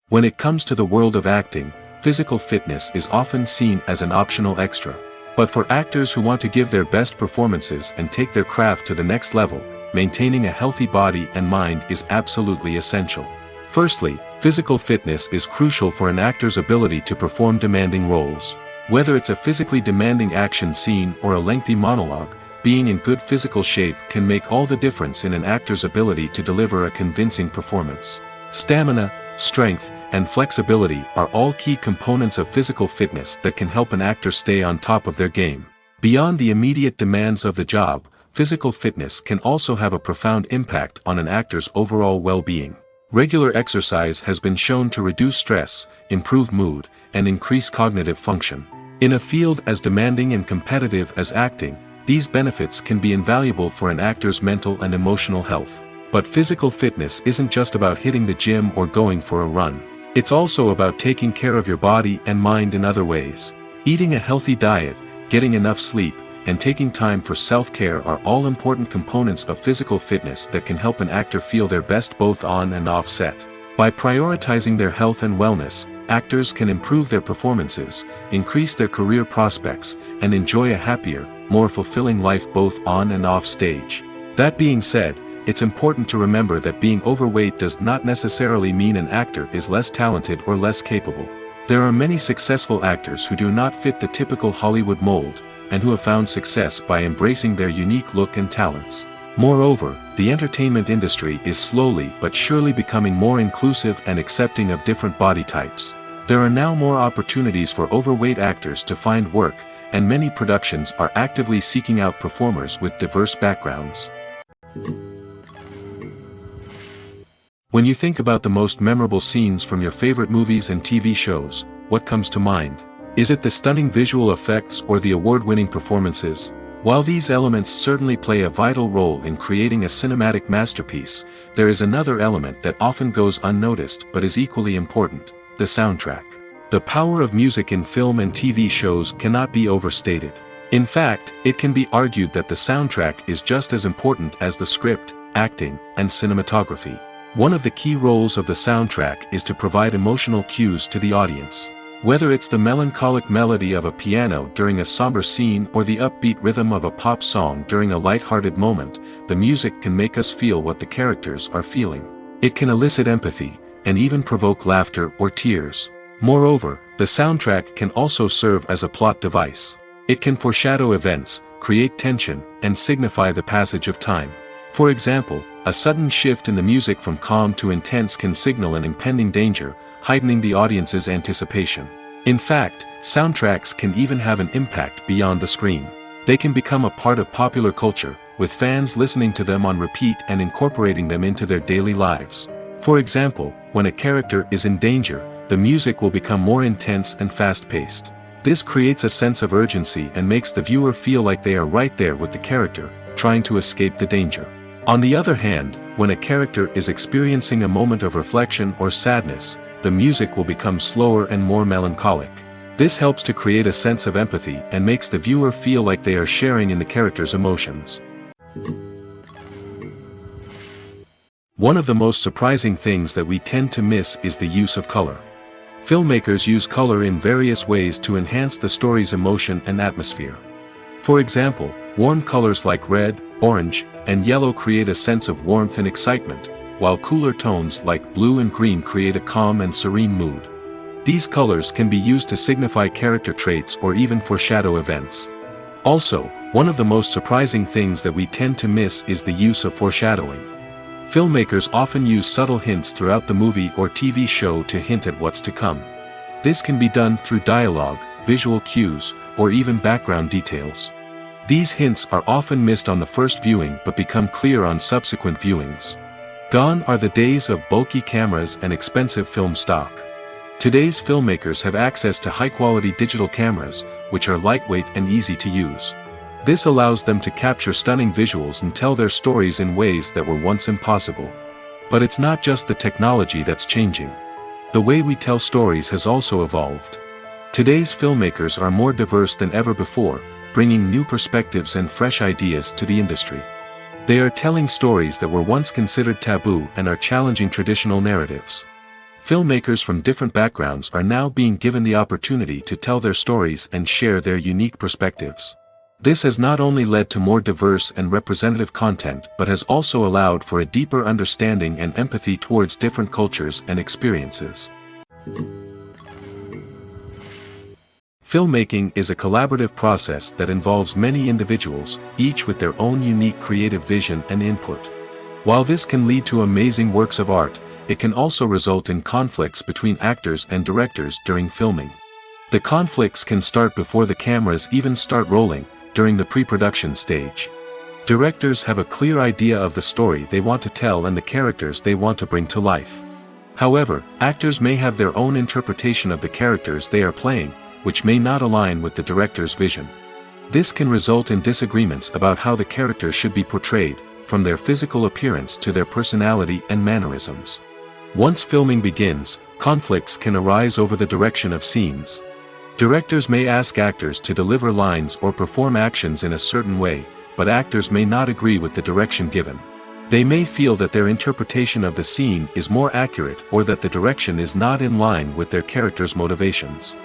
When it comes to the world of acting, physical fitness is often seen as an optional extra. But for actors who want to give their best performances and take their craft to the next level, maintaining a healthy body and mind is absolutely essential. Firstly, physical fitness is crucial for an actor's ability to perform demanding roles. Whether it's a physically demanding action scene or a lengthy monologue, being in good physical shape can make all the difference in an actor's ability to deliver a convincing performance. Stamina, strength, and flexibility are all key components of physical fitness that can help an actor stay on top of their game. Beyond the immediate demands of the job, physical fitness can also have a profound impact on an actor's overall well-being. Regular exercise has been shown to reduce stress, improve mood, and increase cognitive function. In a field as demanding and competitive as acting, these benefits can be invaluable for an actor's mental and emotional health. But physical fitness isn't just about hitting the gym or going for a run. It's also about taking care of your body and mind in other ways. Eating a healthy diet, getting enough sleep, and taking time for self-care are all important components of physical fitness that can help an actor feel their best both on and off set. By prioritizing their health and wellness, actors can improve their performances, increase their career prospects, and enjoy a happier, more fulfilling life both on and off stage. That being said, it's important to remember that being overweight does not necessarily mean an actor is less talented or less capable. There are many successful actors who do not fit the typical Hollywood mold, and who have found success by embracing their unique look and talents. Moreover, the entertainment industry is slowly but surely becoming more inclusive and accepting of different body types. There are now more opportunities for overweight actors to find work, and many productions are actively seeking out performers with diverse backgrounds. When you think about the most memorable scenes from your favorite movies and TV shows, what comes to mind? Is it the stunning visual effects or the award-winning performances? While these elements certainly play a vital role in creating a cinematic masterpiece, there is another element that often goes unnoticed but is equally important: the soundtrack. The power of music in film and TV shows cannot be overstated. In fact, it can be argued that the soundtrack is just as important as the script, acting, and cinematography. One of the key roles of the soundtrack is to provide emotional cues to the audience. Whether it's the melancholic melody of a piano during a somber scene or the upbeat rhythm of a pop song during a light-hearted moment, the music can make us feel what the characters are feeling. It can elicit empathy, and even provoke laughter or tears. Moreover, the soundtrack can also serve as a plot device. It can foreshadow events, create tension, and signify the passage of time. For example, a sudden shift in the music from calm to intense can signal an impending danger, heightening the audience's anticipation. In fact, soundtracks can even have an impact beyond the screen. They can become a part of popular culture, with fans listening to them on repeat and incorporating them into their daily lives. For example, when a character is in danger, the music will become more intense and fast-paced. This creates a sense of urgency and makes the viewer feel like they are right there with the character, trying to escape the danger. On the other hand, when a character is experiencing a moment of reflection or sadness, the music will become slower and more melancholic. This helps to create a sense of empathy and makes the viewer feel like they are sharing in the character's emotions. One of the most surprising things that we tend to miss is the use of color. Filmmakers use color in various ways to enhance the story's emotion and atmosphere. For example, warm colors like red, orange, and yellow create a sense of warmth and excitement, while cooler tones like blue and green create a calm and serene mood. These colors can be used to signify character traits or even foreshadow events. Also, one of the most surprising things that we tend to miss is the use of foreshadowing. Filmmakers often use subtle hints throughout the movie or TV show to hint at what's to come. This can be done through dialogue, visual cues, or even background details. These hints are often missed on the first viewing but become clear on subsequent viewings. Gone are the days of bulky cameras and expensive film stock. Today's filmmakers have access to high-quality digital cameras, which are lightweight and easy to use. This allows them to capture stunning visuals and tell their stories in ways that were once impossible. But it's not just the technology that's changing. The way we tell stories has also evolved. Today's filmmakers are more diverse than ever before, bringing new perspectives and fresh ideas to the industry. They are telling stories that were once considered taboo and are challenging traditional narratives. Filmmakers from different backgrounds are now being given the opportunity to tell their stories and share their unique perspectives. This has not only led to more diverse and representative content but has also allowed for a deeper understanding and empathy towards different cultures and experiences. Filmmaking is a collaborative process that involves many individuals, each with their own unique creative vision and input. While this can lead to amazing works of art, it can also result in conflicts between actors and directors during filming. The conflicts can start before the cameras even start rolling, during the pre-production stage. Directors have a clear idea of the story they want to tell and the characters they want to bring to life. However, actors may have their own interpretation of the characters they are playing, which may not align with the director's vision. This can result in disagreements about how the character should be portrayed, from their physical appearance to their personality and mannerisms. Once filming begins, conflicts can arise over the direction of scenes. Directors may ask actors to deliver lines or perform actions in a certain way, but actors may not agree with the direction given. They may feel that their interpretation of the scene is more accurate or that the direction is not in line with their character's motivations.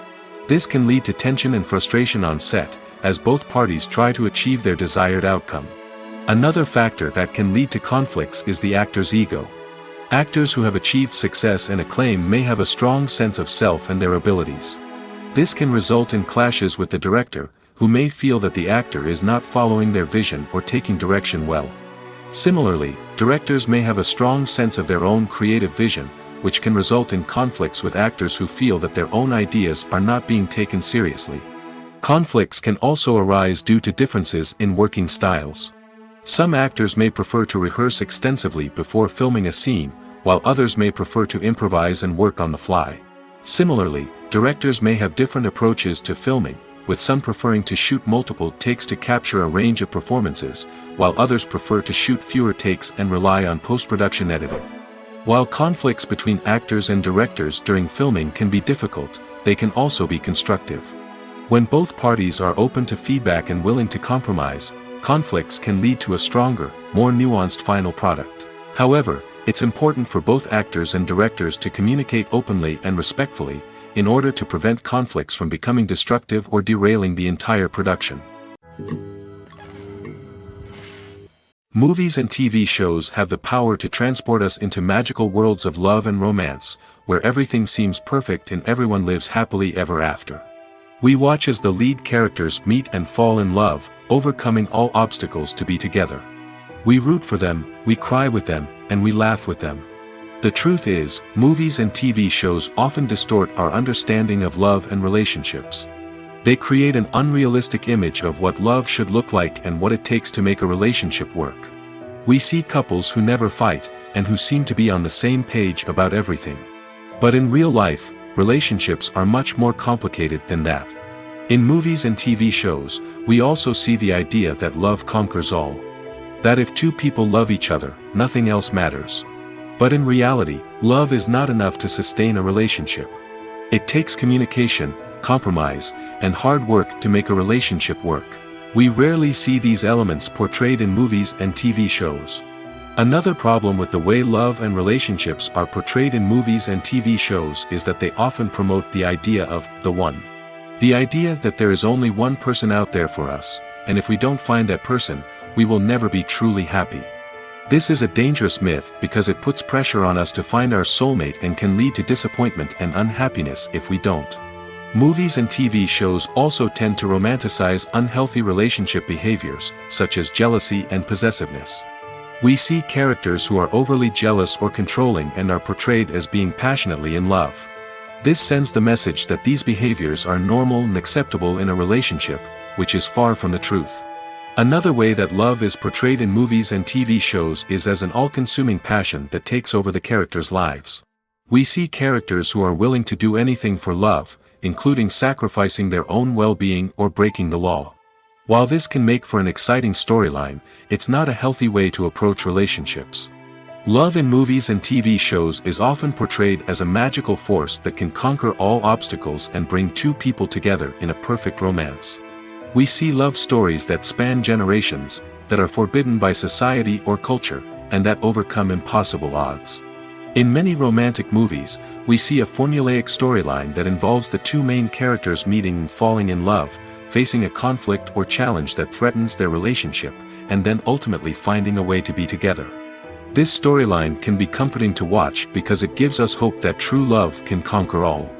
This can lead to tension and frustration on set, as both parties try to achieve their desired outcome. Another factor that can lead to conflicts is the actor's ego. Actors who have achieved success and acclaim may have a strong sense of self and their abilities. This can result in clashes with the director, who may feel that the actor is not following their vision or taking direction well. Similarly, directors may have a strong sense of their own creative vision, which can result in conflicts with actors who feel that their own ideas are not being taken seriously. Conflicts can also arise due to differences in working styles. Some actors may prefer to rehearse extensively before filming a scene, while others may prefer to improvise and work on the fly. Similarly, directors may have different approaches to filming, with some preferring to shoot multiple takes to capture a range of performances, while others prefer to shoot fewer takes and rely on post-production editing. While conflicts between actors and directors during filming can be difficult, they can also be constructive. When both parties are open to feedback and willing to compromise, conflicts can lead to a stronger, more nuanced final product. However, it's important for both actors and directors to communicate openly and respectfully, in order to prevent conflicts from becoming destructive or derailing the entire production. Movies and TV shows have the power to transport us into magical worlds of love and romance, where everything seems perfect and everyone lives happily ever after. We watch as the lead characters meet and fall in love, overcoming all obstacles to be together. We root for them, we cry with them, and we laugh with them. The truth is, movies and TV shows often distort our understanding of love and relationships. They create an unrealistic image of what love should look like and what it takes to make a relationship work. We see couples who never fight, and who seem to be on the same page about everything. But in real life, relationships are much more complicated than that. In movies and TV shows, we also see the idea that love conquers all. That if two people love each other, nothing else matters. But in reality, love is not enough to sustain a relationship. It takes communication, compromise, and hard work to make a relationship work. We rarely see these elements portrayed in movies and TV shows. Another problem with the way love and relationships are portrayed in movies and TV shows is that they often promote the idea of the one. The idea that there is only one person out there for us, and if we don't find that person, we will never be truly happy. This is a dangerous myth because it puts pressure on us to find our soulmate and can lead to disappointment and unhappiness if we don't. Movies and TV shows also tend to romanticize unhealthy relationship behaviors, such as jealousy and possessiveness. We see characters who are overly jealous or controlling and are portrayed as being passionately in love. This sends the message that these behaviors are normal and acceptable in a relationship, which is far from the truth. Another way that love is portrayed in movies and TV shows is as an all-consuming passion that takes over the characters' lives. We see characters who are willing to do anything for love, including sacrificing their own well-being or breaking the law. While this can make for an exciting storyline, it's not a healthy way to approach relationships. Love in movies and TV shows is often portrayed as a magical force that can conquer all obstacles and bring two people together in a perfect romance. We see love stories that span generations, that are forbidden by society or culture, and that overcome impossible odds. In many romantic movies, we see a formulaic storyline that involves the two main characters meeting and falling in love, facing a conflict or challenge that threatens their relationship, and then ultimately finding a way to be together. This storyline can be comforting to watch because it gives us hope that true love can conquer all.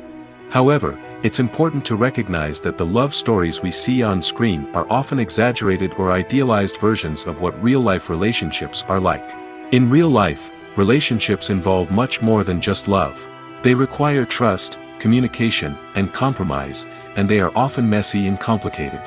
However, it's important to recognize that the love stories we see on screen are often exaggerated or idealized versions of what real-life relationships are like. In real life, relationships involve much more than just love. They require trust, communication, and compromise, and they are often messy and complicated.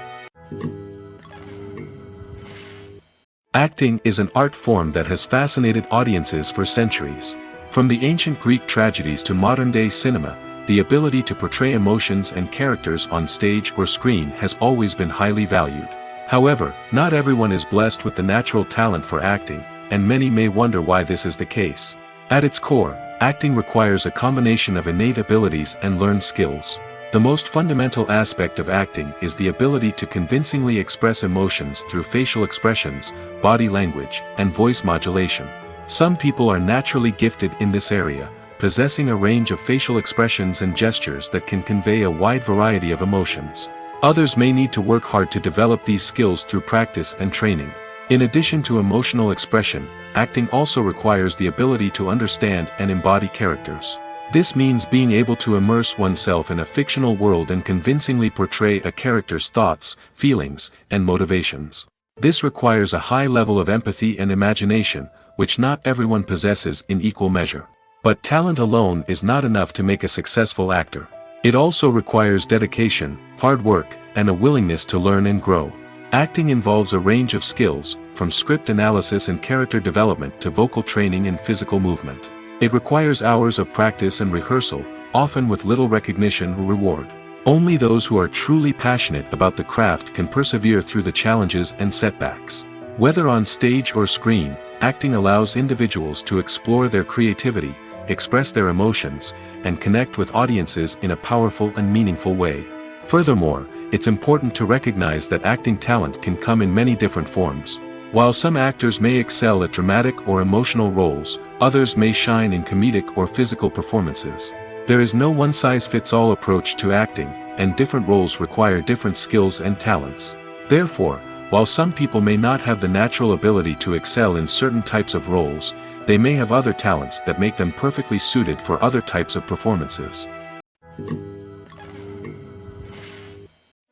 Acting is an art form that has fascinated audiences for centuries. From the ancient Greek tragedies to modern-day cinema, the ability to portray emotions and characters on stage or screen has always been highly valued. However, not everyone is blessed with the natural talent for acting, and many may wonder why this is the case. At its core, acting requires a combination of innate abilities and learned skills. The most fundamental aspect of acting is the ability to convincingly express emotions through facial expressions, body language, and voice modulation. Some people are naturally gifted in this area, possessing a range of facial expressions and gestures that can convey a wide variety of emotions. Others may need to work hard to develop these skills through practice and training. In addition to emotional expression, acting also requires the ability to understand and embody characters. This means being able to immerse oneself in a fictional world and convincingly portray a character's thoughts, feelings, and motivations. This requires a high level of empathy and imagination, which not everyone possesses in equal measure. But talent alone is not enough to make a successful actor. It also requires dedication, hard work, and a willingness to learn and grow. Acting involves a range of skills, from script analysis and character development to vocal training and physical movement. It requires hours of practice and rehearsal, often with little recognition or reward. Only those who are truly passionate about the craft can persevere through the challenges and setbacks. Whether on stage or screen, acting allows individuals to explore their creativity, express their emotions, and connect with audiences in a powerful and meaningful way. Furthermore, it's important to recognize that acting talent can come in many different forms. While some actors may excel at dramatic or emotional roles, others may shine in comedic or physical performances. There is no one-size-fits-all approach to acting, and different roles require different skills and talents. Therefore, while some people may not have the natural ability to excel in certain types of roles, they may have other talents that make them perfectly suited for other types of performances.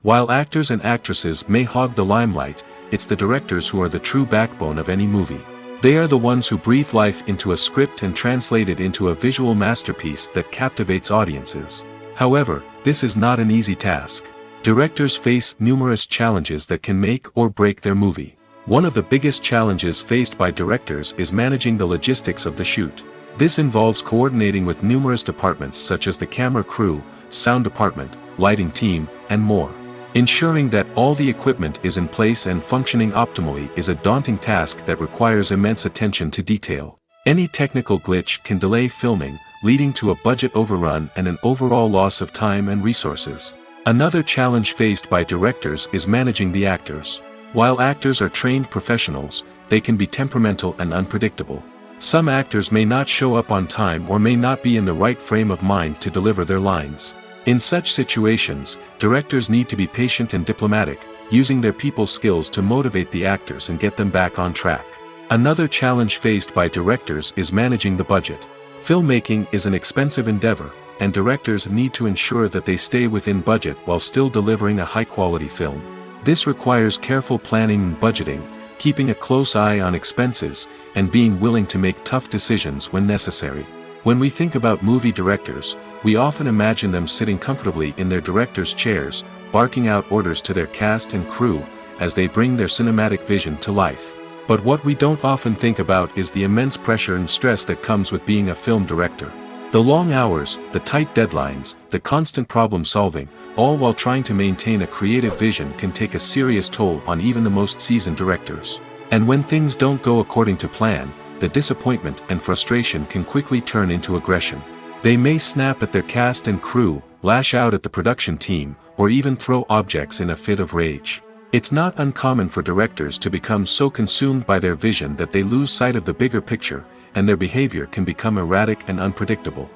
While actors and actresses may hog the limelight, it's the directors who are the true backbone of any movie. They are the ones who breathe life into a script and translate it into a visual masterpiece that captivates audiences. However, this is not an easy task. Directors face numerous challenges that can make or break their movie. One of the biggest challenges faced by directors is managing the logistics of the shoot. This involves coordinating with numerous departments such as the camera crew, sound department, lighting team, and more. Ensuring that all the equipment is in place and functioning optimally is a daunting task that requires immense attention to detail. Any technical glitch can delay filming, leading to a budget overrun and an overall loss of time and resources. Another challenge faced by directors is managing the actors. While actors are trained professionals, they can be temperamental and unpredictable. Some actors may not show up on time or may not be in the right frame of mind to deliver their lines. In such situations, directors need to be patient and diplomatic, using their people skills to motivate the actors and get them back on track. Another challenge faced by directors is managing the budget. Filmmaking is an expensive endeavor, and directors need to ensure that they stay within budget while still delivering a high-quality film. This requires careful planning and budgeting, keeping a close eye on expenses, and being willing to make tough decisions when necessary. When we think about movie directors, we often imagine them sitting comfortably in their director's chairs, barking out orders to their cast and crew, as they bring their cinematic vision to life. But what we don't often think about is the immense pressure and stress that comes with being a film director. The long hours, the tight deadlines, the constant problem solving, all while trying to maintain a creative vision can take a serious toll on even the most seasoned directors. And when things don't go according to plan, the disappointment and frustration can quickly turn into aggression. They may snap at their cast and crew, lash out at the production team, or even throw objects in a fit of rage. It's not uncommon for directors to become so consumed by their vision that they lose sight of the bigger picture, and their behavior can become erratic and unpredictable.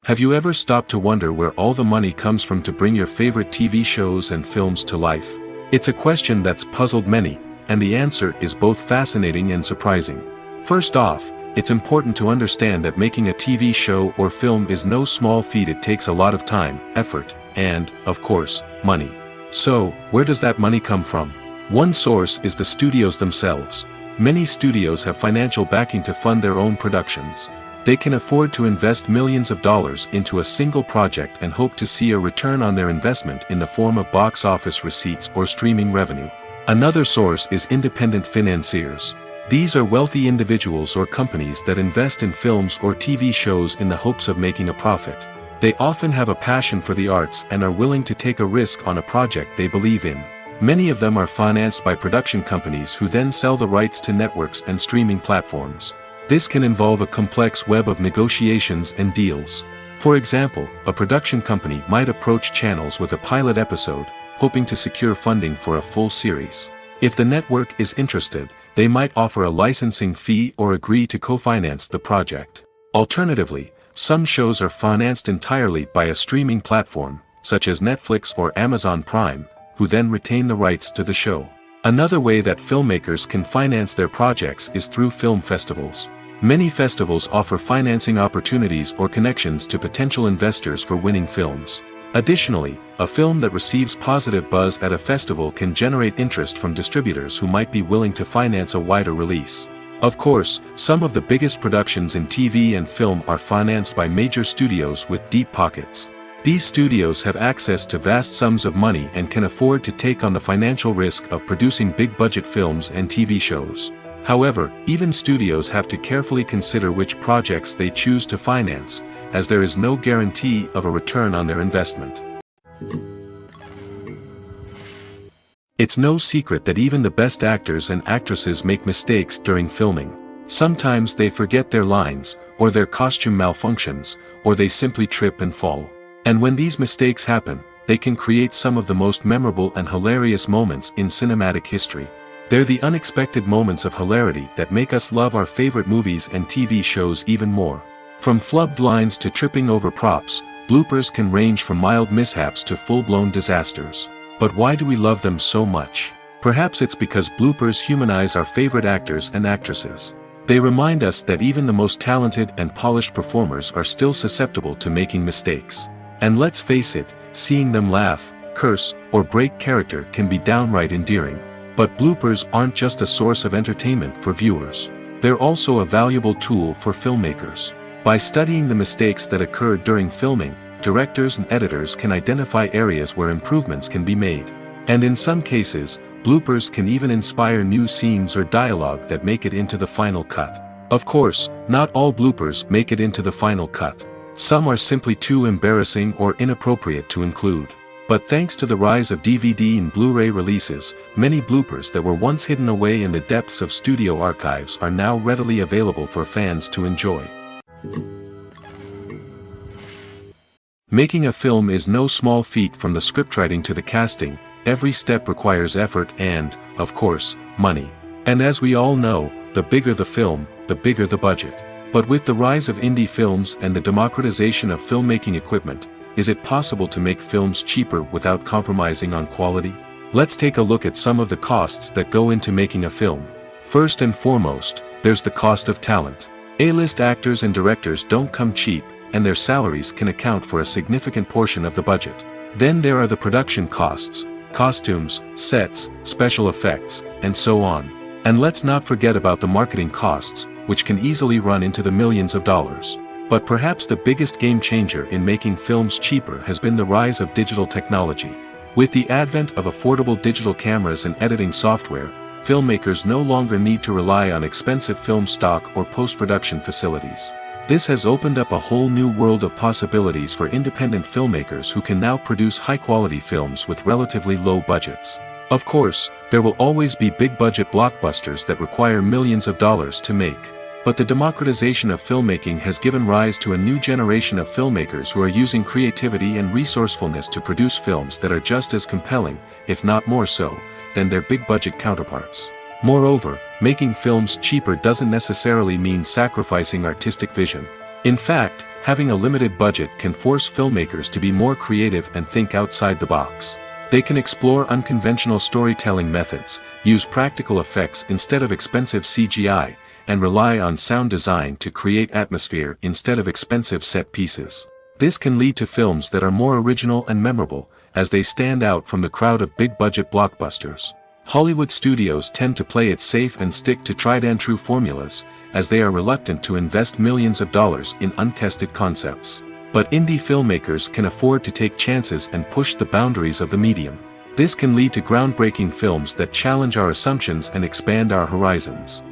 Have you ever stopped to wonder where all the money comes from to bring your favorite TV shows and films to life? It's a question that's puzzled many, and the answer is both fascinating and surprising. First off, it's important to understand that making a TV show or film is no small feat. It takes a lot of time, effort, and, of course, money. So, where does that money come from? One source is the studios themselves. Many studios have financial backing to fund their own productions. They can afford to invest millions of dollars into a single project and hope to see a return on their investment in the form of box office receipts or streaming revenue. Another source is independent financiers. These are wealthy individuals or companies that invest in films or TV shows in the hopes of making a profit. They often have a passion for the arts and are willing to take a risk on a project they believe in. Many of them are financed by production companies who then sell the rights to networks and streaming platforms. This can involve a complex web of negotiations and deals. For example, a production company might approach channels with a pilot episode, hoping to secure funding for a full series. If the network is interested, they might offer a licensing fee or agree to co-finance the project. Alternatively, some shows are financed entirely by a streaming platform, such as Netflix or Amazon Prime, who then retain the rights to the show. Another way that filmmakers can finance their projects is through film festivals. Many festivals offer financing opportunities or connections to potential investors for winning films. Additionally, a film that receives positive buzz at a festival can generate interest from distributors who might be willing to finance a wider release. Of course, some of the biggest productions in TV and film are financed by major studios with deep pockets. These studios have access to vast sums of money and can afford to take on the financial risk of producing big-budget films and TV shows. However, even studios have to carefully consider which projects they choose to finance, as there is no guarantee of a return on their investment. It's no secret that even the best actors and actresses make mistakes during filming. Sometimes they forget their lines, or their costume malfunctions, or they simply trip and fall. And when these mistakes happen, they can create some of the most memorable and hilarious moments in cinematic history. They're the unexpected moments of hilarity that make us love our favorite movies and TV shows even more. From flubbed lines to tripping over props, bloopers can range from mild mishaps to full-blown disasters. But why do we love them so much? Perhaps it's because bloopers humanize our favorite actors and actresses. They remind us that even the most talented and polished performers are still susceptible to making mistakes. And let's face it, seeing them laugh, curse, or break character can be downright endearing. But bloopers aren't just a source of entertainment for viewers. They're also a valuable tool for filmmakers. By studying the mistakes that occur during filming, directors and editors can identify areas where improvements can be made. And in some cases, bloopers can even inspire new scenes or dialogue that make it into the final cut. Of course, not all bloopers make it into the final cut. Some are simply too embarrassing or inappropriate to include. But thanks to the rise of DVD and Blu-ray releases, many bloopers that were once hidden away in the depths of studio archives are now readily available for fans to enjoy. Making a film is no small feat. From the scriptwriting to the casting, every step requires effort and, of course, money. And as we all know, the bigger the film, the bigger the budget. But with the rise of indie films and the democratization of filmmaking equipment, is it possible to make films cheaper without compromising on quality? Let's take a look at some of the costs that go into making a film. First and foremost, there's the cost of talent. A-list actors and directors don't come cheap, and their salaries can account for a significant portion of the budget. Then there are the production costs, costumes, sets, special effects, and so on. And let's not forget about the marketing costs, which can easily run into the millions of dollars. But perhaps the biggest game changer in making films cheaper has been the rise of digital technology. With the advent of affordable digital cameras and editing software, filmmakers no longer need to rely on expensive film stock or post-production facilities. This has opened up a whole new world of possibilities for independent filmmakers who can now produce high-quality films with relatively low budgets. Of course, there will always be big-budget blockbusters that require millions of dollars to make. But the democratization of filmmaking has given rise to a new generation of filmmakers who are using creativity and resourcefulness to produce films that are just as compelling, if not more so, than their big-budget counterparts. Moreover, making films cheaper doesn't necessarily mean sacrificing artistic vision. In fact, having a limited budget can force filmmakers to be more creative and think outside the box. They can explore unconventional storytelling methods, use practical effects instead of expensive CGI, and rely on sound design to create atmosphere instead of expensive set pieces. This can lead to films that are more original and memorable, as they stand out from the crowd of big-budget blockbusters. Hollywood studios tend to play it safe and stick to tried-and-true formulas, as they are reluctant to invest millions of dollars in untested concepts. But indie filmmakers can afford to take chances and push the boundaries of the medium. This can lead to groundbreaking films that challenge our assumptions and expand our horizons.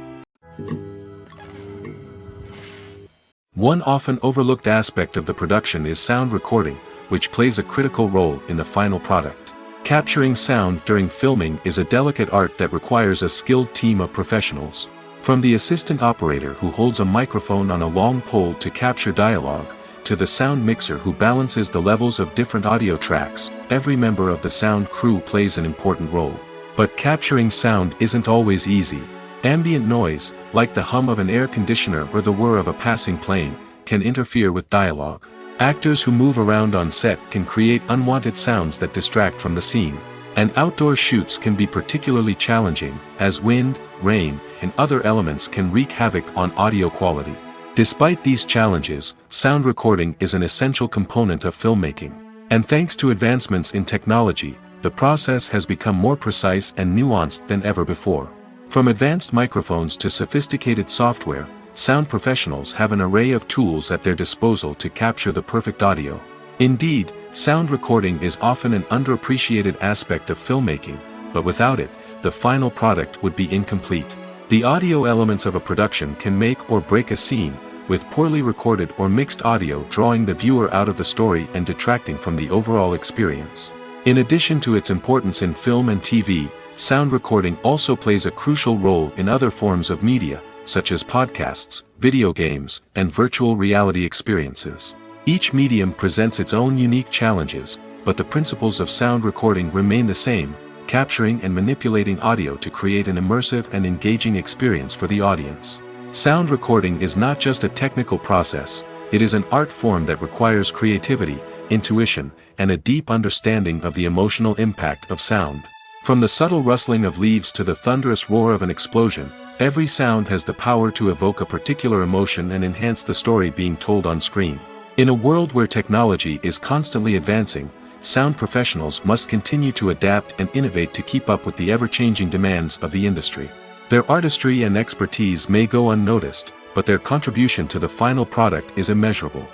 One often overlooked aspect of the production is sound recording, which plays a critical role in the final product. Capturing sound during filming is a delicate art that requires a skilled team of professionals. From the assistant operator who holds a microphone on a long pole to capture dialogue, to the sound mixer who balances the levels of different audio tracks, every member of the sound crew plays an important role. But capturing sound isn't always easy. Ambient noise, like the hum of an air conditioner or the whir of a passing plane, can interfere with dialogue. Actors who move around on set can create unwanted sounds that distract from the scene. And outdoor shoots can be particularly challenging, as wind, rain, and other elements can wreak havoc on audio quality. Despite these challenges, sound recording is an essential component of filmmaking. And thanks to advancements in technology, the process has become more precise and nuanced than ever before. From advanced microphones to sophisticated software, sound professionals have an array of tools at their disposal to capture the perfect audio. Indeed, sound recording is often an underappreciated aspect of filmmaking, but without it, the final product would be incomplete. The audio elements of a production can make or break a scene, with poorly recorded or mixed audio drawing the viewer out of the story and detracting from the overall experience. In addition to its importance in film and TV, sound recording also plays a crucial role in other forms of media, such as podcasts, video games, and virtual reality experiences. Each medium presents its own unique challenges, but the principles of sound recording remain the same, capturing and manipulating audio to create an immersive and engaging experience for the audience. Sound recording is not just a technical process, it is an art form that requires creativity, intuition, and a deep understanding of the emotional impact of sound. From the subtle rustling of leaves to the thunderous roar of an explosion, every sound has the power to evoke a particular emotion and enhance the story being told on screen. In a world where technology is constantly advancing, sound professionals must continue to adapt and innovate to keep up with the ever-changing demands of the industry. Their artistry and expertise may go unnoticed, but their contribution to the final product is immeasurable.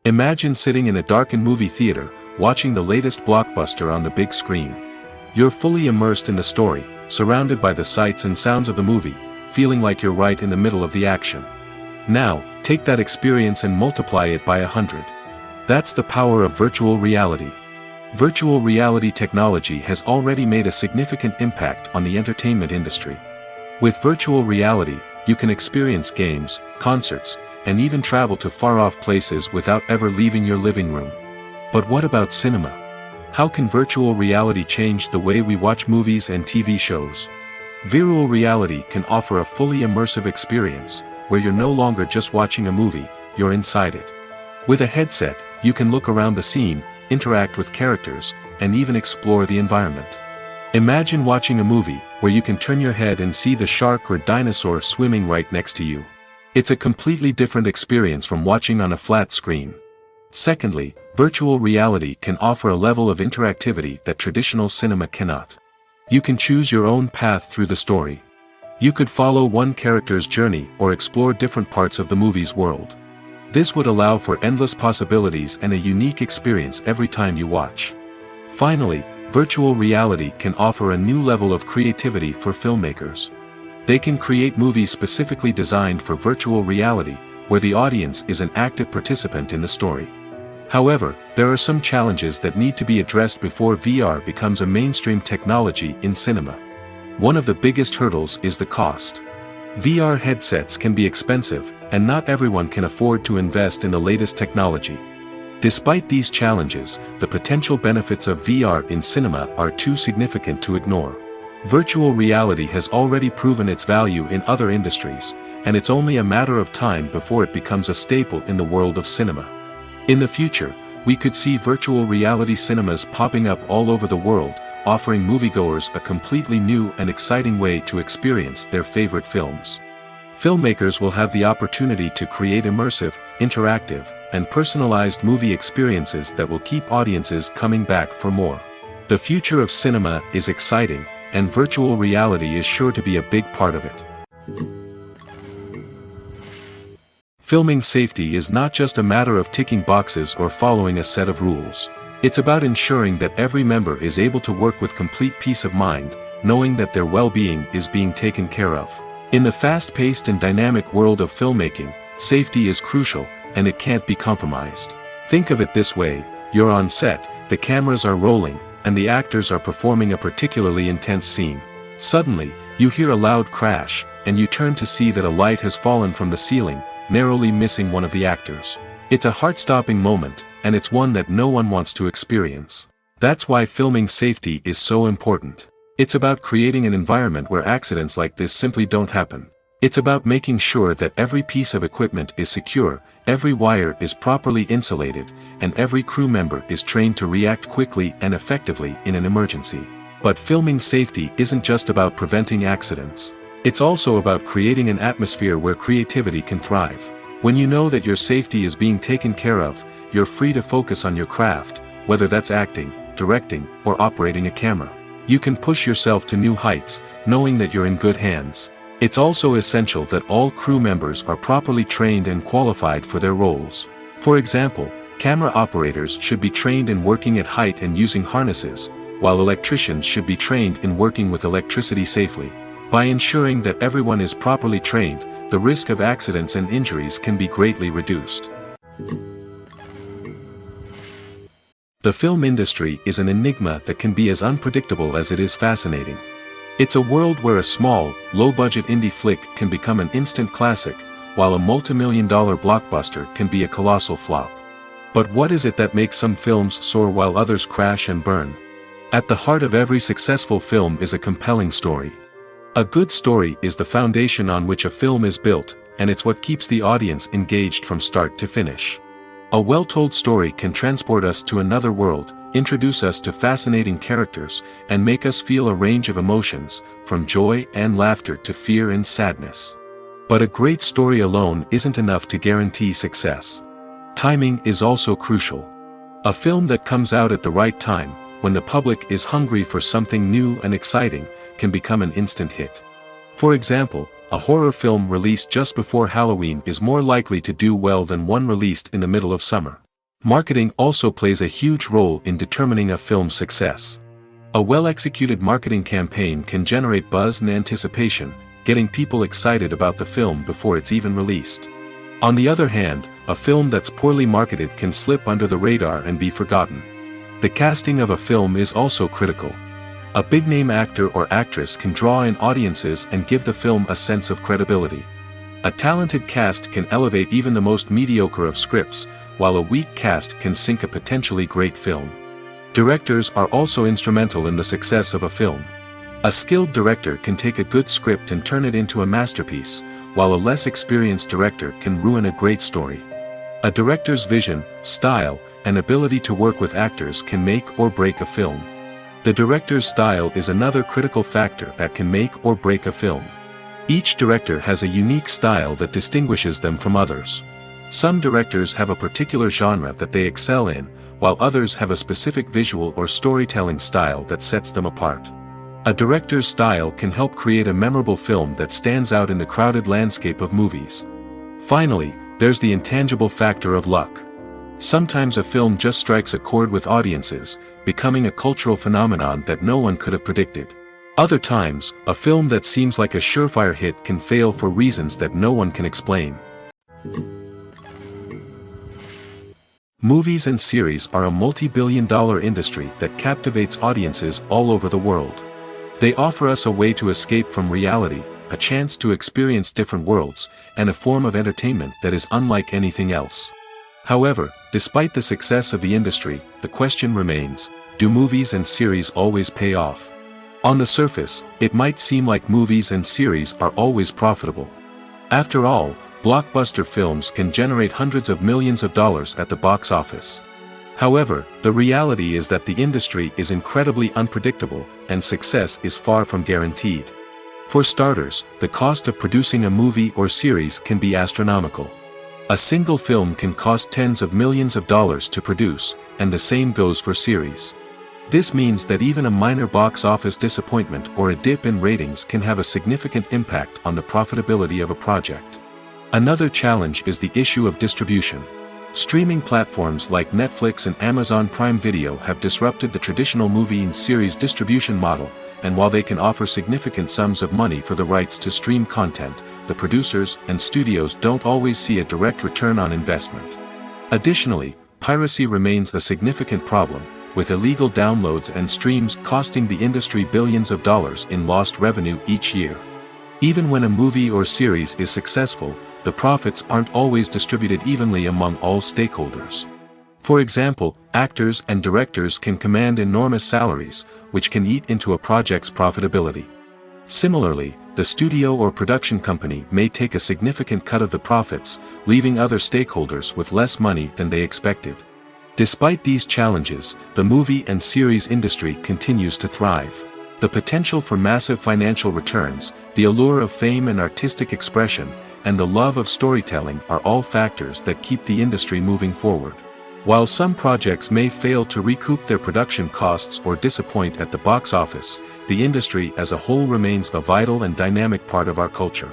Imagine sitting in a darkened movie theater, watching the latest blockbuster on the big screen. You're fully immersed in the story, surrounded by the sights and sounds of the movie, feeling like you're right in the middle of the action. Now, take that experience and multiply it by 100. That's the power of virtual reality. Virtual reality technology has already made a significant impact on the entertainment industry. With virtual reality, you can experience games, concerts, and even travel to far-off places without ever leaving your living room. But what about cinema? How can virtual reality change the way we watch movies and TV shows? Virtual reality can offer a fully immersive experience, where you're no longer just watching a movie, you're inside it. With a headset, you can look around the scene, interact with characters, and even explore the environment. Imagine watching a movie, where you can turn your head and see the shark or dinosaur swimming right next to you. It's a completely different experience from watching on a flat screen. Secondly, virtual reality can offer a level of interactivity that traditional cinema cannot. You can choose your own path through the story. You could follow one character's journey or explore different parts of the movie's world. This would allow for endless possibilities and a unique experience every time you watch. Finally, virtual reality can offer a new level of creativity for filmmakers. They can create movies specifically designed for virtual reality, where the audience is an active participant in the story. However, there are some challenges that need to be addressed before VR becomes a mainstream technology in cinema. One of the biggest hurdles is the cost. VR headsets can be expensive, and not everyone can afford to invest in the latest technology. Despite these challenges, the potential benefits of VR in cinema are too significant to ignore. Virtual reality has already proven its value in other industries, and it's only a matter of time before it becomes a staple in the world of cinema. In the future, we could see virtual reality cinemas popping up all over the world, offering moviegoers a completely new and exciting way to experience their favorite films. Filmmakers will have the opportunity to create immersive, interactive, and personalized movie experiences that will keep audiences coming back for more. The future of cinema is exciting, and virtual reality is sure to be a big part of it. Filming safety is not just a matter of ticking boxes or following a set of rules. It's about ensuring that every member is able to work with complete peace of mind, knowing that their well-being is being taken care of. In the fast-paced and dynamic world of filmmaking, safety is crucial, and it can't be compromised. Think of it this way: you're on set, the cameras are rolling, and the actors are performing a particularly intense scene. Suddenly, you hear a loud crash, and you turn to see that a light has fallen from the ceiling, narrowly missing one of the actors. It's a heart-stopping moment, and it's one that no one wants to experience. That's why filming safety is so important. It's about creating an environment where accidents like this simply don't happen. It's about making sure that every piece of equipment is secure, every wire is properly insulated, and every crew member is trained to react quickly and effectively in an emergency. But filming safety isn't just about preventing accidents. It's also about creating an atmosphere where creativity can thrive. When you know that your safety is being taken care of, you're free to focus on your craft, whether that's acting, directing, or operating a camera. You can push yourself to new heights, knowing that you're in good hands. It's also essential that all crew members are properly trained and qualified for their roles. For example, camera operators should be trained in working at height and using harnesses, while electricians should be trained in working with electricity safely. By ensuring that everyone is properly trained, the risk of accidents and injuries can be greatly reduced. The film industry is an enigma that can be as unpredictable as it is fascinating. It's a world where a small, low-budget indie flick can become an instant classic, while a multi-million-dollar blockbuster can be a colossal flop. But what is it that makes some films soar while others crash and burn? At the heart of every successful film is a compelling story. A good story is the foundation on which a film is built, and it's what keeps the audience engaged from start to finish. A well-told story can transport us to another world, introduce us to fascinating characters, and make us feel a range of emotions, from joy and laughter to fear and sadness. But a great story alone isn't enough to guarantee success. Timing is also crucial. A film that comes out at the right time, when the public is hungry for something new and exciting, can become an instant hit. For example, a horror film released just before Halloween is more likely to do well than one released in the middle of summer. Marketing also plays a huge role in determining a film's success. A well-executed marketing campaign can generate buzz and anticipation, getting people excited about the film before it's even released. On the other hand, a film that's poorly marketed can slip under the radar and be forgotten. The casting of a film is also critical. A big-name actor or actress can draw in audiences and give the film a sense of credibility. A talented cast can elevate even the most mediocre of scripts, while a weak cast can sink a potentially great film. Directors are also instrumental in the success of a film. A skilled director can take a good script and turn it into a masterpiece, while a less experienced director can ruin a great story. A director's vision, style, and ability to work with actors can make or break a film. The director's style is another critical factor that can make or break a film. Each director has a unique style that distinguishes them from others. Some directors have a particular genre that they excel in, while others have a specific visual or storytelling style that sets them apart. A director's style can help create a memorable film that stands out in the crowded landscape of movies. Finally, there's the intangible factor of luck. Sometimes a film just strikes a chord with audiences, becoming a cultural phenomenon that no one could have predicted. Other times, a film that seems like a surefire hit can fail for reasons that no one can explain. Movies and series are a multi-billion-dollar industry that captivates audiences all over the world. They offer us a way to escape from reality, a chance to experience different worlds, and a form of entertainment that is unlike anything else. However, despite the success of the industry, the question remains, do movies and series always pay off? On the surface, it might seem like movies and series are always profitable. After all, blockbuster films can generate hundreds of millions of dollars at the box office. However, the reality is that the industry is incredibly unpredictable, and success is far from guaranteed. For starters, the cost of producing a movie or series can be astronomical. A single film can cost tens of millions of dollars to produce, and the same goes for series. This means that even a minor box office disappointment or a dip in ratings can have a significant impact on the profitability of a project. Another challenge is the issue of distribution. Streaming platforms like Netflix and Amazon Prime Video have disrupted the traditional movie and series distribution model, and while they can offer significant sums of money for the rights to stream content, the producers and studios don't always see a direct return on investment. Additionally, piracy remains a significant problem, with illegal downloads and streams costing the industry billions of dollars in lost revenue each year. Even when a movie or series is successful, the profits aren't always distributed evenly among all stakeholders. For example, actors and directors can command enormous salaries, which can eat into a project's profitability. Similarly, the studio or production company may take a significant cut of the profits, leaving other stakeholders with less money than they expected. Despite these challenges, the movie and series industry continues to thrive. The potential for massive financial returns, the allure of fame and artistic expression, and the love of storytelling are all factors that keep the industry moving forward. While some projects may fail to recoup their production costs or disappoint at the box office, the industry as a whole remains a vital and dynamic part of our culture.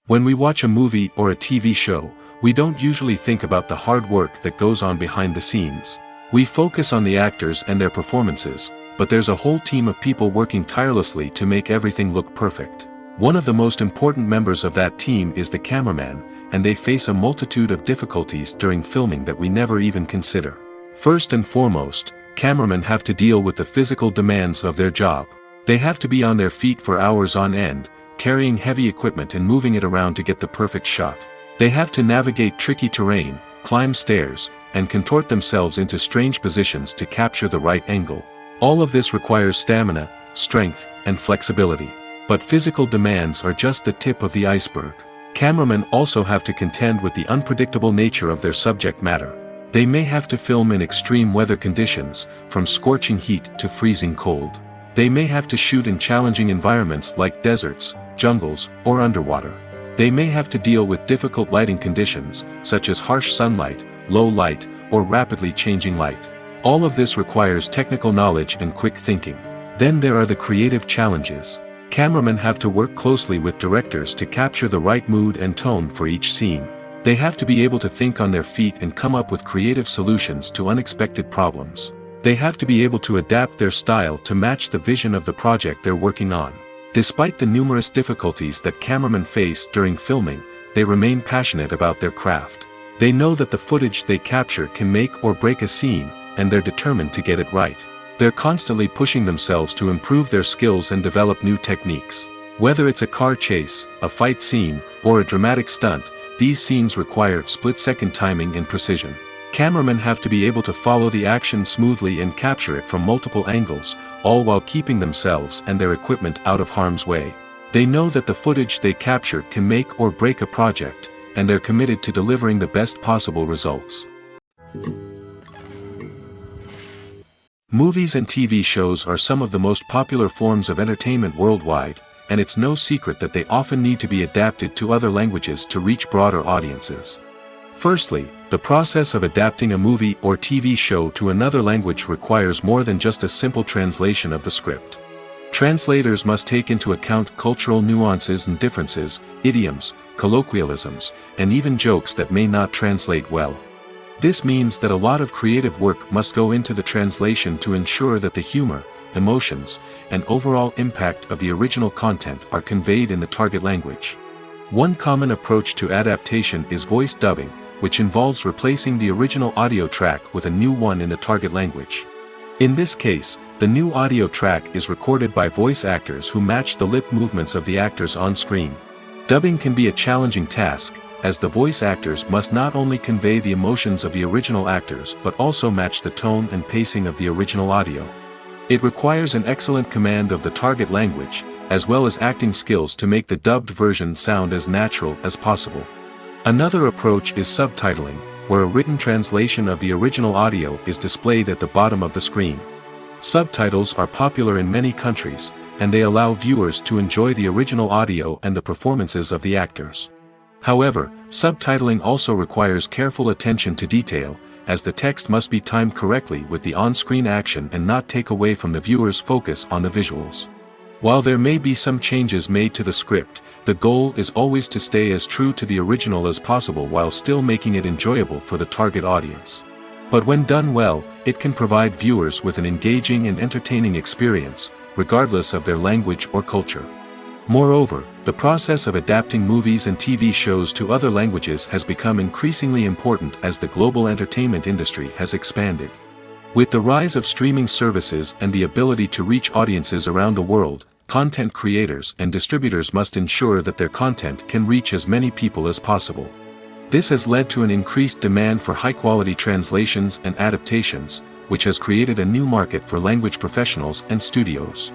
When we watch a movie or a TV show, we don't usually think about the hard work that goes on behind the scenes. We focus on the actors and their performances, but there's a whole team of people working tirelessly to make everything look perfect. One of the most important members of that team is the cameraman, and they face a multitude of difficulties during filming that we never even consider. First and foremost, cameramen have to deal with the physical demands of their job. They have to be on their feet for hours on end, carrying heavy equipment and moving it around to get the perfect shot. They have to navigate tricky terrain, climb stairs, and contort themselves into strange positions to capture the right angle. All of this requires stamina, strength, and flexibility. But physical demands are just the tip of the iceberg. Cameramen also have to contend with the unpredictable nature of their subject matter. They may have to film in extreme weather conditions, from scorching heat to freezing cold. They may have to shoot in challenging environments like deserts, jungles, or underwater. They may have to deal with difficult lighting conditions, such as harsh sunlight, low light, or rapidly changing light. All of this requires technical knowledge and quick thinking. Then there are the creative challenges. Cameramen have to work closely with directors to capture the right mood and tone for each scene. They have to be able to think on their feet and come up with creative solutions to unexpected problems. They have to be able to adapt their style to match the vision of the project they're working on. Despite the numerous difficulties that cameramen face during filming, they remain passionate about their craft. They know that the footage they capture can make or break a scene, and they're determined to get it right. They're constantly pushing themselves to improve their skills and develop new techniques. Whether it's a car chase, a fight scene, or a dramatic stunt, these scenes require split-second timing and precision. Cameramen have to be able to follow the action smoothly and capture it from multiple angles, all while keeping themselves and their equipment out of harm's way. They know that the footage they capture can make or break a project, and they're committed to delivering the best possible results. Movies and TV shows are some of the most popular forms of entertainment worldwide, and it's no secret that they often need to be adapted to other languages to reach broader audiences. Firstly, the process of adapting a movie or TV show to another language requires more than just a simple translation of the script. Translators must take into account cultural nuances and differences, idioms, colloquialisms, and even jokes that may not translate well. This means that a lot of creative work must go into the translation to ensure that the humor, emotions, and overall impact of the original content are conveyed in the target language. One common approach to adaptation is voice dubbing, which involves replacing the original audio track with a new one in the target language. In this case, the new audio track is recorded by voice actors who match the lip movements of the actors on screen. Dubbing can be a challenging task, as the voice actors must not only convey the emotions of the original actors but also match the tone and pacing of the original audio. It requires an excellent command of the target language, as well as acting skills to make the dubbed version sound as natural as possible. Another approach is subtitling, where a written translation of the original audio is displayed at the bottom of the screen. Subtitles are popular in many countries, and they allow viewers to enjoy the original audio and the performances of the actors. However, subtitling also requires careful attention to detail, as the text must be timed correctly with the on-screen action and not take away from the viewer's focus on the visuals. While there may be some changes made to the script, the goal is always to stay as true to the original as possible while still making it enjoyable for the target audience. But when done well, it can provide viewers with an engaging and entertaining experience, regardless of their language or culture. Moreover, the process of adapting movies and TV shows to other languages has become increasingly important as the global entertainment industry has expanded. With the rise of streaming services and the ability to reach audiences around the world, content creators and distributors must ensure that their content can reach as many people as possible. This has led to an increased demand for high-quality translations and adaptations, which has created a new market for language professionals and studios.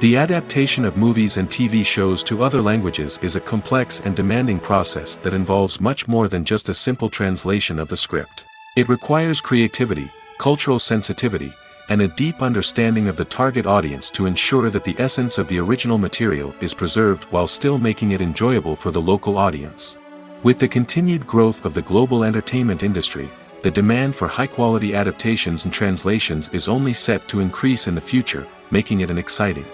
The adaptation of movies and TV shows to other languages is a complex and demanding process that involves much more than just a simple translation of the script. It requires creativity, cultural sensitivity, and a deep understanding of the target audience to ensure that the essence of the original material is preserved while still making it enjoyable for the local audience. With the continued growth of the global entertainment industry, the demand for high-quality adaptations and translations is only set to increase in the future, making it an exciting.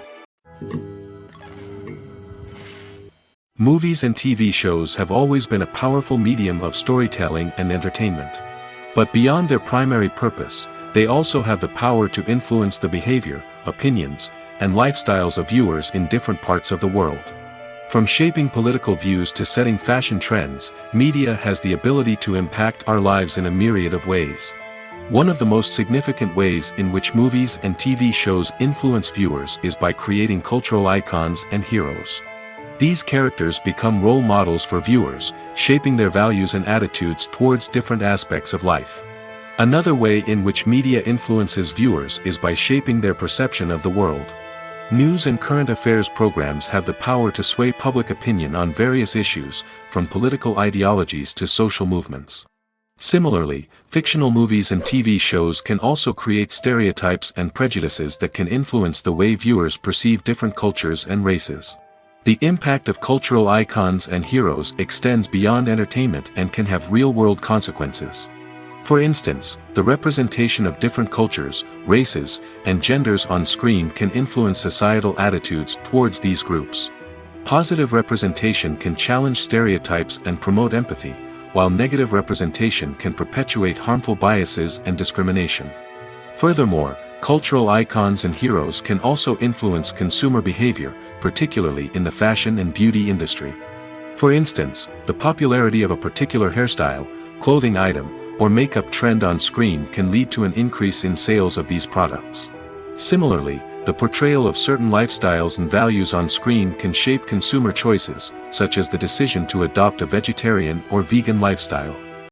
Movies and TV shows have always been a powerful medium of storytelling and entertainment. But beyond their primary purpose, they also have the power to influence the behavior, opinions, and lifestyles of viewers in different parts of the world. From shaping political views to setting fashion trends, media has the ability to impact our lives in a myriad of ways. One of the most significant ways in which movies and TV shows influence viewers is by creating cultural icons and heroes. These characters become role models for viewers, shaping their values and attitudes towards different aspects of life. Another way in which media influences viewers is by shaping their perception of the world. News and current affairs programs have the power to sway public opinion on various issues, from political ideologies to social movements. Similarly, fictional movies and TV shows can also create stereotypes and prejudices that can influence the way viewers perceive different cultures and races. The impact of cultural icons and heroes extends beyond entertainment and can have real-world consequences. For instance, the representation of different cultures, races, and genders on screen can influence societal attitudes towards these groups. Positive representation can challenge stereotypes and promote empathy, while negative representation can perpetuate harmful biases and discrimination. Furthermore, cultural icons and heroes can also influence consumer behavior, particularly in the fashion and beauty industry. For instance, the popularity of a particular hairstyle, clothing item, or makeup trend on screen can lead to an increase in sales of these products. Similarly, the portrayal of certain lifestyles and values on screen can shape consumer choices, such as the decision to adopt a vegetarian or vegan lifestyle.